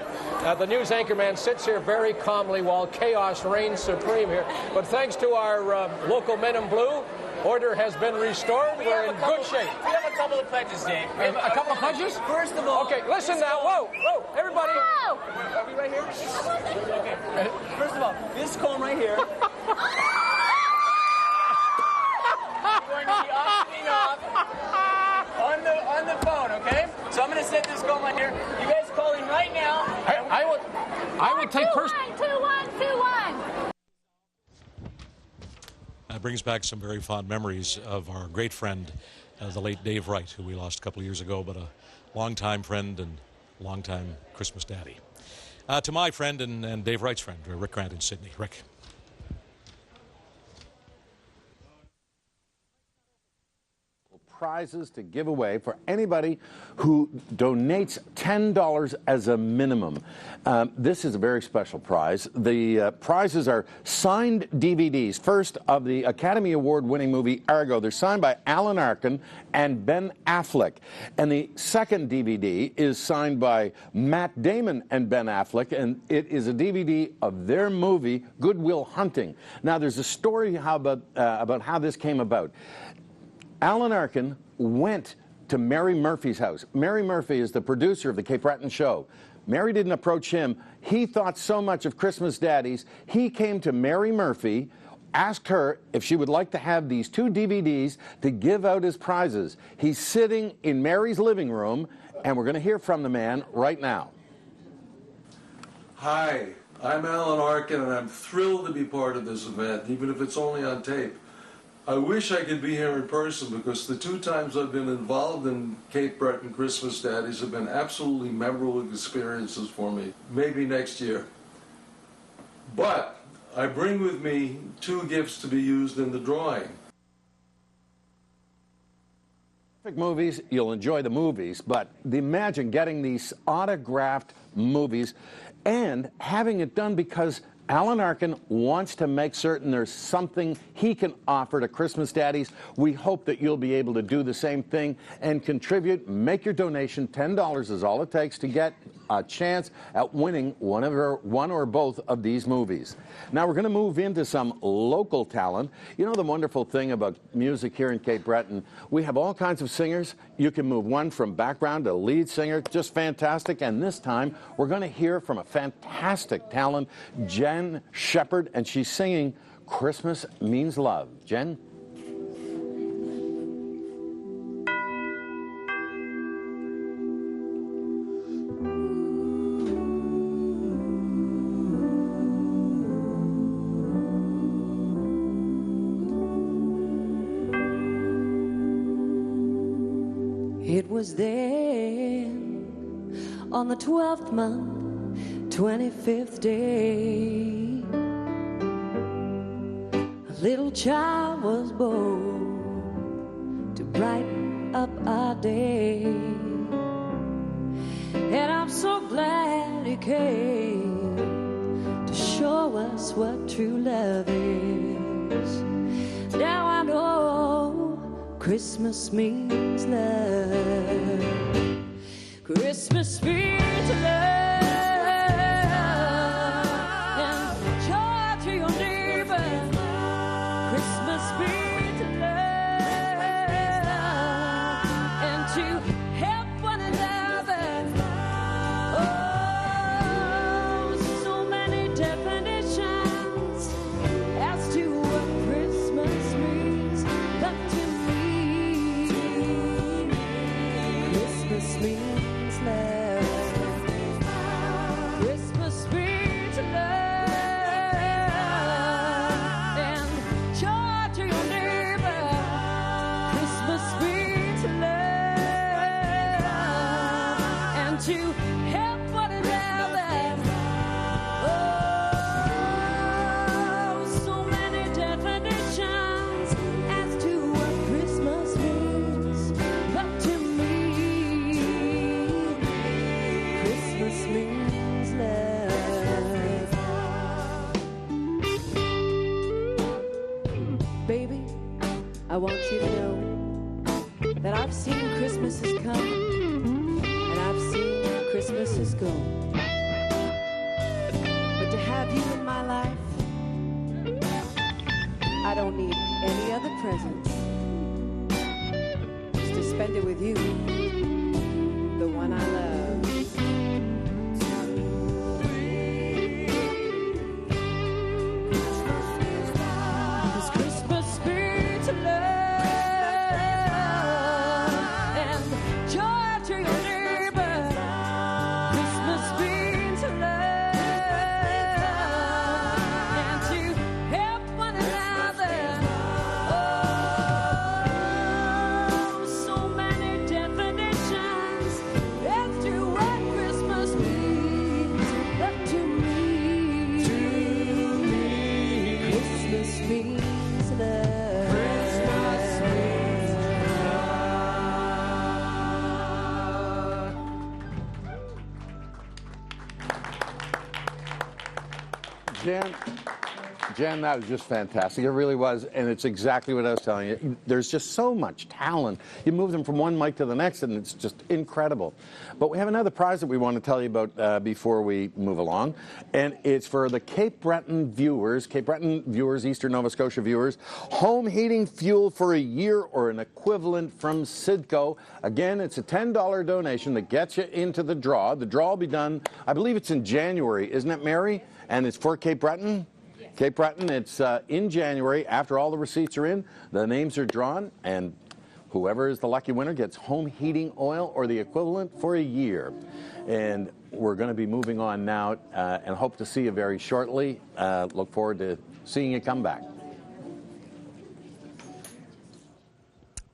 [SPEAKER 12] the news anchorman sits here very calmly while chaos reigns supreme here. But thanks to our local men in blue, order has been restored. We're in good shape.
[SPEAKER 13] We have a couple of pledges, Dave.
[SPEAKER 12] A couple of pledges?
[SPEAKER 13] First of all...
[SPEAKER 12] Okay, listen now. Whoa, everybody.
[SPEAKER 13] Whoa. Are we right here? Okay. First of all, this comb right here... going to be off on the phone, okay? So I'm going to set this comb right here. You guys call in right now.
[SPEAKER 12] I will take first...
[SPEAKER 13] 2121.
[SPEAKER 7] That brings back some very fond memories of our great friend, the late Dave Wright, who we lost a couple of years ago, but a longtime friend and longtime Christmas daddy. To my friend and Dave Wright's friend, Rick Grant in Sydney. Rick.
[SPEAKER 16] Prizes to give away for anybody who donates $10 as a minimum. This is a very special prize. The prizes are signed DVDs. First, of the Academy Award winning movie Argo. They're signed by Alan Arkin and Ben Affleck. And the second DVD is signed by Matt Damon and Ben Affleck, and it is a DVD of their movie Good Will Hunting. Now, there's a story about how this came about. Alan Arkin went to Mary Murphy's house. Mary Murphy is the producer of the Cape Breton show. Mary didn't approach him. He thought so much of Christmas Daddies, he came to Mary Murphy, asked her if she would like to have these 2 DVDs to give out as prizes. He's sitting in Mary's living room, and we're going to hear from the man right now.
[SPEAKER 17] Hi, I'm Alan Arkin, and I'm thrilled to be part of this event, even if it's only on tape. I wish I could be here in person because the 2 times I've been involved in Cape Breton Christmas Daddies have been absolutely memorable experiences for me. Maybe next year. But I bring with me 2 gifts to be used in the drawing.
[SPEAKER 16] Movies, you'll enjoy the movies, but imagine getting these autographed movies and having it done because Alan Arkin wants to make certain there's something he can offer to Christmas Daddies. We hope that you'll be able to do the same thing and contribute. Make your donation. $10 is all it takes to get a chance at winning one or both of these movies. Now we're going to move into some local talent. You know the wonderful thing about music here in Cape Breton, we have all kinds of singers. You can move one from background to lead singer, just fantastic. And this time we're going to hear from a fantastic talent, Jenn Sheppard, and she's singing Christmas Means Love. Jenn?
[SPEAKER 1] It was then, on the 12th month, 25th day, a little child was born to brighten up our day. And I'm so glad he came to show us what true love is. Now I know Christmas means love. Christmas means love and joy to your neighbor. Christmas means love and to help one another. Oh, so many definitions as to what Christmas means, but to me, Christmas means love. Christmas means love and joy to your neighbor. Christmas means love and to help one another. Oh, so many definitions as to what Christmas means, but to me, Christmas means love. Baby, I want you to know that I've seen Christmases come and I've seen Christmases go. But to have you in my life, I don't need any other presents. Just to spend it with you, the one I love. 'Cause Christmas means love and joy to your neighbor. Christmas means love and to help one another. Oh, so many definitions as to what Christmas means, but to me, Christmas means love. Christmas means
[SPEAKER 16] Jen, that was just fantastic. It really was, and it's exactly what I was telling you. There's just so much talent. You move them from one mic to the next, and it's just incredible. But we have another prize that we want to tell you about before we move along, and it's for the Cape Breton viewers, Eastern Nova Scotia viewers, home heating fuel for a year or an equivalent from Sidco. Again, it's a $10 donation that gets you into the draw. The draw will be done, I believe it's in January, isn't it, Mary? And it's for Cape Breton? Yes. Cape Breton, it's in January. After all the receipts are in, the names are drawn, and whoever is the lucky winner gets home heating oil or the equivalent for a year. And we're going to be moving on now and hope to see you very shortly. Look forward to seeing you come back.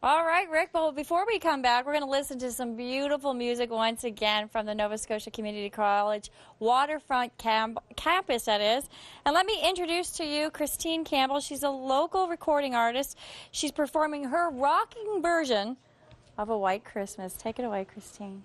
[SPEAKER 2] All right, Rick, but before we come back, we're going to listen to some beautiful music once again from the Nova Scotia Community College waterfront campus, that is. And let me introduce to you Christine Campbell. She's a local recording artist. She's performing her rocking version of A White Christmas. Take it away, Christine.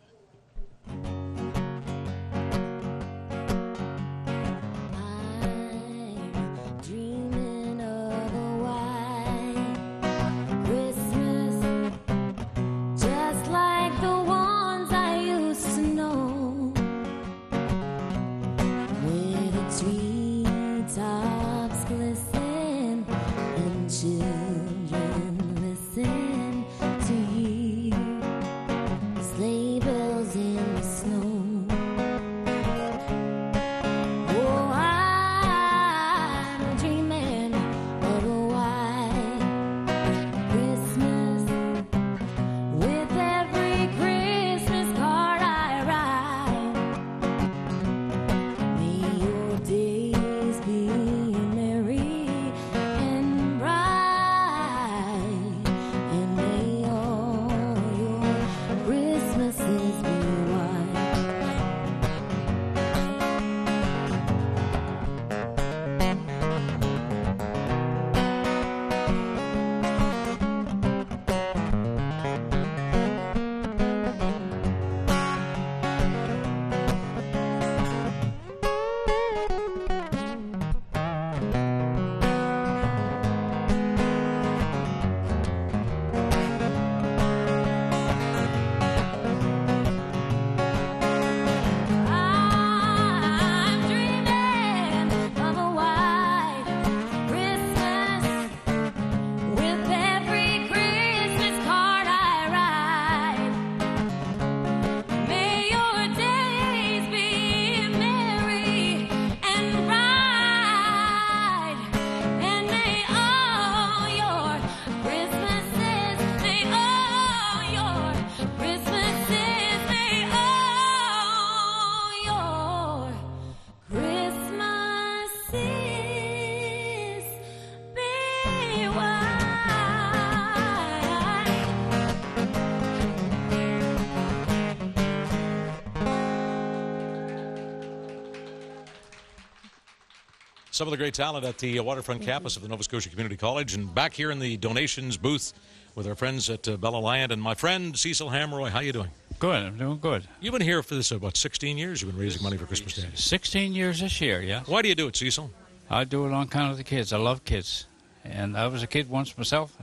[SPEAKER 7] Some of the great talent at the waterfront campus of the Nova Scotia Community College, and back here in the donations booth with our friends at Bell Alliant and my friend Cecil Hamroy. How you doing?
[SPEAKER 15] Good, I'm doing good.
[SPEAKER 7] You've been here for this about 16 years. You've been raising money for Christmas Daddies.
[SPEAKER 15] 16 years this year, yeah.
[SPEAKER 7] Why do you do it, Cecil?
[SPEAKER 15] I do it on account of the kids. I love kids. And I was a kid once myself,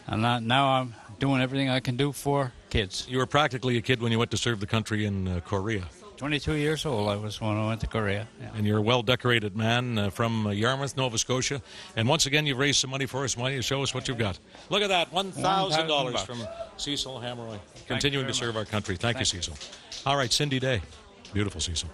[SPEAKER 15] and now I'm doing everything I can do for kids.
[SPEAKER 7] You were practically a kid when you went to serve the country in Korea.
[SPEAKER 15] 22 years old I was when I went to Korea. Yeah.
[SPEAKER 7] And you're a well-decorated man from Yarmouth, Nova Scotia. And once again, you've raised some money for us. Why don't you show us what you've got? Look at that, $1,000 from Cecil Hamroy, continuing to serve our country. Thank you, Cecil. All right, Cindy Day. Beautiful, Cecil.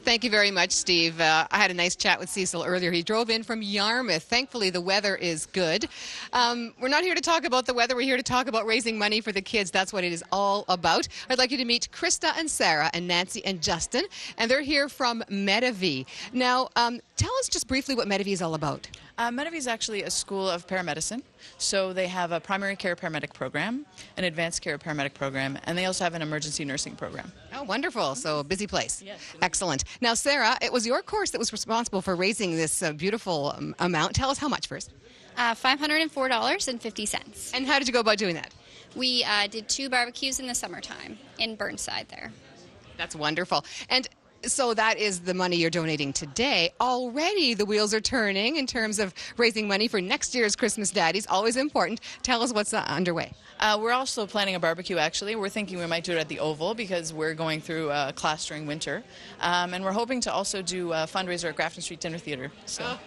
[SPEAKER 19] Thank you very much, Steve. I had a nice chat with Cecil earlier. He drove in from Yarmouth. Thankfully, the weather is good. We're not here to talk about the weather. We're here to talk about raising money for the kids. That's what it is all about. I'd like you to meet Krista and Sarah and Nancy and Justin, and they're here from Medavie. Now, tell us just briefly what Medavie is all about.
[SPEAKER 20] Medavie is actually a school of paramedicine. So they have a primary care paramedic program, an advanced care paramedic program, and they also have an emergency nursing program.
[SPEAKER 19] Oh, wonderful. So a busy place.
[SPEAKER 20] Yes.
[SPEAKER 19] Excellent. Now, Sarah, it was your course that was responsible for raising this beautiful amount. Tell us how much first.
[SPEAKER 21] $504.50.
[SPEAKER 19] And how did you go about doing that?
[SPEAKER 21] We did 2 barbecues in the summertime in Burnside there.
[SPEAKER 19] That's wonderful. And so that is the money you're donating today. Already the wheels are turning in terms of raising money for next year's Christmas Daddies. Always important. Tell us what's underway.
[SPEAKER 20] We're also planning a barbecue, actually. We're thinking we might do it at the Oval because we're going through a class during winter. And we're hoping to also do a fundraiser at Grafton Street Dinner Theatre. So.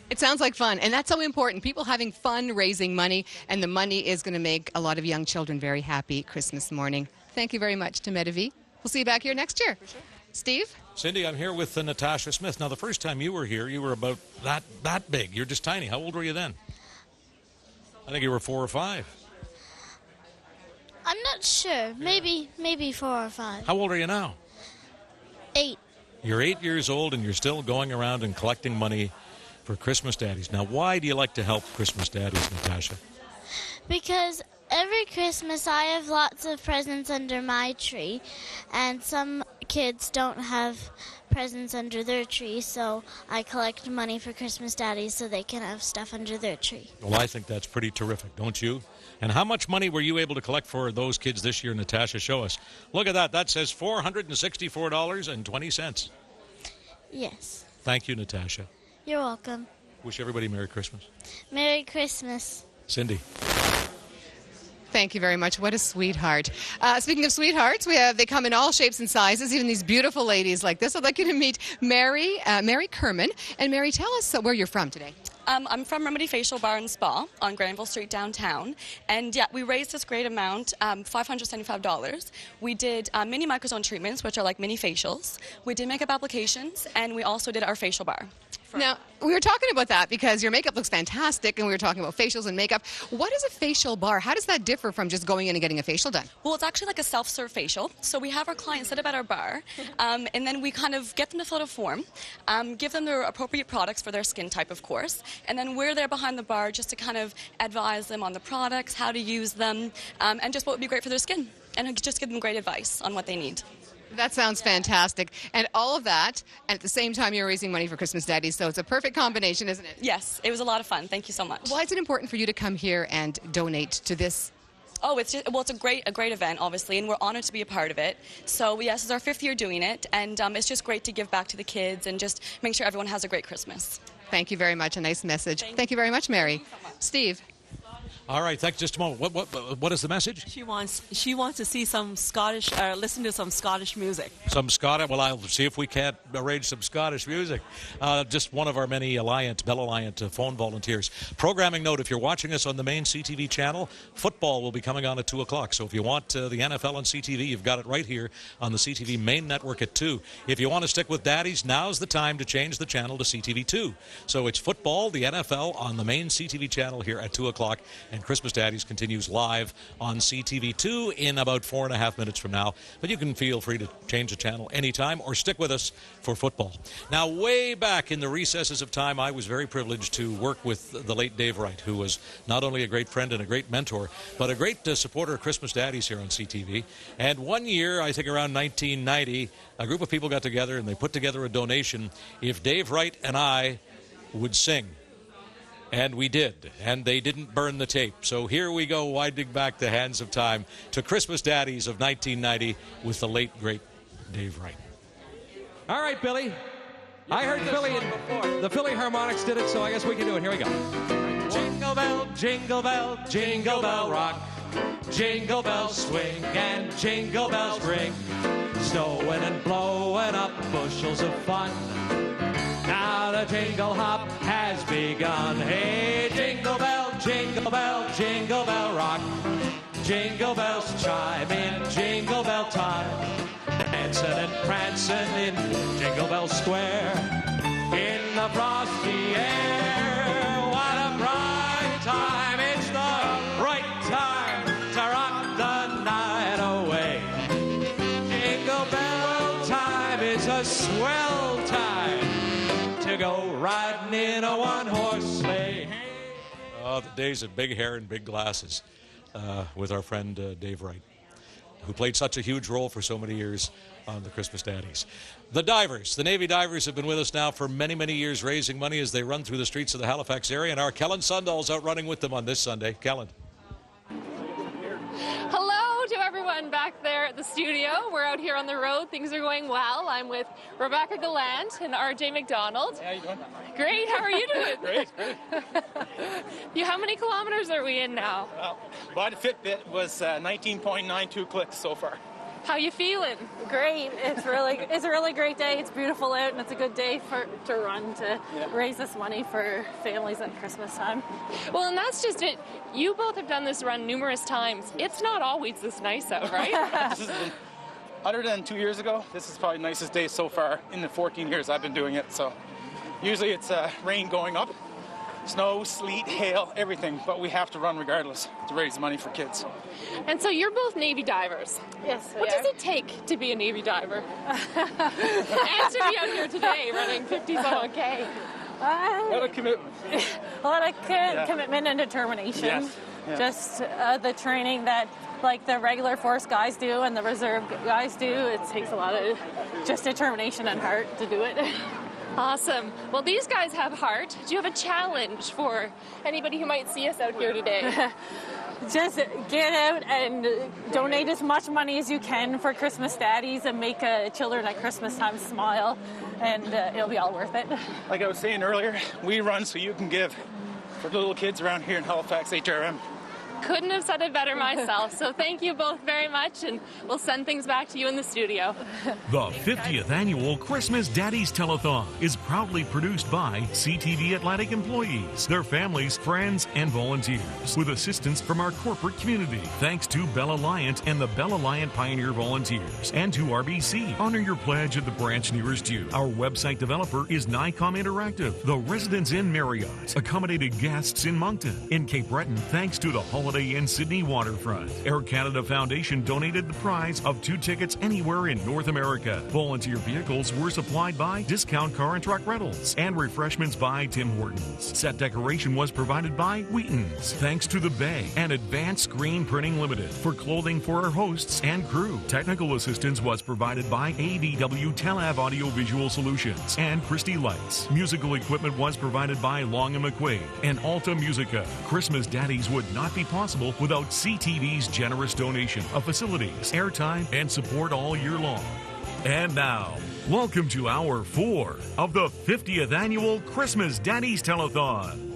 [SPEAKER 19] It sounds like fun, and that's so important. People having fun raising money, and the money is going to make a lot of young children very happy Christmas morning. Thank you very much to Medavie. We'll see you back here next year. For sure. Steve?
[SPEAKER 7] Cindy, I'm here with Natasha Smith. Now, the first time you were here, you were about that big. You're just tiny. How old were you then? I think you were 4 or 5.
[SPEAKER 23] I'm not sure. Maybe 4 or 5.
[SPEAKER 7] How old are you now?
[SPEAKER 23] 8.
[SPEAKER 7] You're 8 years old, and you're still going around and collecting money for Christmas Daddies. Now, why do you like to help Christmas Daddies, Natasha?
[SPEAKER 23] Because every Christmas I have lots of presents under my tree, and some kids don't have presents under their tree, so I collect money for Christmas Daddies so they can have stuff under their tree.
[SPEAKER 7] Well, I think that's pretty terrific, don't you? And how much money were you able to collect for those kids this year, Natasha? Show us. Look at that. That says $464.20.
[SPEAKER 23] Yes.
[SPEAKER 7] Thank you, Natasha.
[SPEAKER 23] You're welcome.
[SPEAKER 7] Wish everybody Merry Christmas.
[SPEAKER 23] Merry Christmas.
[SPEAKER 7] Cindy.
[SPEAKER 19] Thank you very much. What a sweetheart. Speaking of sweethearts, they come in all shapes and sizes, even these beautiful ladies like this. I'd like you to meet Mary Kerman. And Mary, tell us where you're from today.
[SPEAKER 26] I'm from Remedy Facial Bar and Spa on Granville Street downtown. And yeah, we raised this great amount, $575. We did mini microzone treatments, which are like mini facials. We did makeup applications, and we also did our facial bar.
[SPEAKER 19] Now, we were talking about that because your makeup looks fantastic, and we were talking about facials and makeup. What is a facial bar? How does that differ from just going in and getting a facial done?
[SPEAKER 26] Well, it's actually like a self-serve facial. So we have our clients sit up at our bar, and then we kind of get them to fill out a form, give them their appropriate products for their skin type, of course, and then we're there behind the bar just to kind of advise them on the products, how to use them, and just what would be great for their skin, and just give them great advice on what they need.
[SPEAKER 19] That sounds fantastic. And all of that, and at the same time, you're raising money for Christmas Daddies, so it's a perfect combination, isn't it?
[SPEAKER 26] Yes, it was a lot of fun. Thank you so much.
[SPEAKER 19] Why is it important for you to come here and donate to this?
[SPEAKER 26] Oh, it's a great event, obviously, and we're honored to be a part of it. So, yes, it's our 5th year doing it, and it's just great to give back to the kids and just make sure everyone has a great Christmas.
[SPEAKER 19] Thank you very much. A nice message. Thank you very much, Mary. Steve.
[SPEAKER 7] All right, thanks. Just a moment. What is the message?
[SPEAKER 27] She wants to see some Scottish, listen to some Scottish music.
[SPEAKER 7] Some Scottish. Well, I'll see if we can't arrange some Scottish music. Just one of our many Bell Alliant phone volunteers. Programming note: if you're watching us on the main CTV channel, football will be coming on at 2 o'clock. So if you want the NFL on CTV, you've got it right here on the CTV main network at 2. If you want to stick with Daddies, now's the time to change the channel to CTV 2. So it's football, the NFL on the main CTV channel here at 2 o'clock. And Christmas Daddies continues live on CTV2 in about 4.5 minutes from now. But you can feel free to change the channel anytime or stick with us for football. Now, way back in the recesses of time, I was very privileged to work with the late Dave Wright, who was not only a great friend and a great mentor, but a great supporter of Christmas Daddies here on CTV. And one year, I think around 1990, a group of people got together and they put together a donation if Dave Wright and I would sing. And we did, and they didn't burn the tape. So here we go, winding back the hands of time to Christmas Daddies of 1990 with the late, great Dave Wright.
[SPEAKER 3] All right, Billy. I heard the Philly Harmonics did it, so I guess we can do it. Here we go. Jingle bell, jingle bell, jingle bell rock. Jingle bells swing and jingle bells ring. Snowing and blowing up bushels of fun. Now the jingle hop has begun. Hey, jingle bell, jingle bell, jingle bell rock. Jingle bells chime in jingle bell time. Dancing and prancing in Jingle Bell Square. In the frosty air, what a bright time. It's the right time to rock the night away. Jingle bell time is a swell time to go riding in a one-horse sleigh.
[SPEAKER 7] Oh, the days of big hair and big glasses with our friend Dave Wright, who played such a huge role for so many years on the Christmas Daddies. The Divers, the Navy Divers, have been with us now for many, many years, raising money as they run through the streets of the Halifax area, and our Kellen Sundall's out running with them on this Sunday. Kellen.
[SPEAKER 4] Hello to everyone back there at the studio. We're out here on the road. Things are going well. I'm with Rebecca Gallant and RJ McDonald.
[SPEAKER 5] How you doing?
[SPEAKER 4] Great. How are you doing?
[SPEAKER 5] Great.
[SPEAKER 4] How many kilometers are we in now?
[SPEAKER 5] Well, by the Fitbit was 19.92 clicks so far.
[SPEAKER 4] How you feeling? Great. It's a really great day. It's beautiful out, and it's a good day to run to raise this money for families at Christmas time. Well, and that's just it. You both have done this run numerous times. It's not always this nice out, right?
[SPEAKER 5] Other than 2 years ago, this is probably the nicest day so far in the 14 years I've been doing it. So usually it's rain going up, snow, sleet, hail, everything, but we have to run regardless to raise money for kids.
[SPEAKER 4] And so you're both Navy divers. Yes. What does it take to be a Navy diver? And to be out here today running 50-some-K?
[SPEAKER 5] A lot of commitment.
[SPEAKER 4] A lot of commitment and determination.
[SPEAKER 5] Yes. Yeah.
[SPEAKER 4] Just the training that like the regular force guys do and the reserve guys do. It takes a lot of just determination and heart to do it. Awesome. Well, these guys have heart. Do you have a challenge for anybody who might see us out here today? Just get out and donate as much money as you can for Christmas Daddies and make children at Christmas time smile, and it'll be all worth it.
[SPEAKER 5] Like I was saying earlier, we run so you can give for the little kids around here in Halifax HRM.
[SPEAKER 4] Couldn't have said it better myself. So thank you both very much, and we'll send things back to you in the studio.
[SPEAKER 8] The 50th annual Christmas Daddies Telethon is proudly produced by CTV Atlantic employees, their families, friends, and volunteers, with assistance from our corporate community. Thanks to Bell Alliant and the Bell Alliant Pioneer Volunteers, and to RBC. Honor your pledge at the branch nearest you. Our website developer is NICOM Interactive. The Residence Inn Marriott accommodated guests in Moncton. In Cape Breton, thanks to the Holiday Inn Sydney Waterfront. Air Canada Foundation donated the prize of 2 tickets anywhere in North America. Volunteer vehicles were supplied by Discount Car and Truck Rentals, and refreshments by Tim Hortons. Set decoration was provided by Wheaton's. Thanks to The Bay and Advanced Screen Printing Limited for clothing for our hosts and crew. Technical assistance was provided by AVW Telav Audio Visual Solutions and Christie Lights. Musical equipment was provided by Long & McQuaid and Alta Musica. Christmas Daddies would not be possible without CTV's generous donation of facilities, airtime, and support all year long. And now, welcome to Hour 4 of the 50th Annual Christmas Daddies Telethon.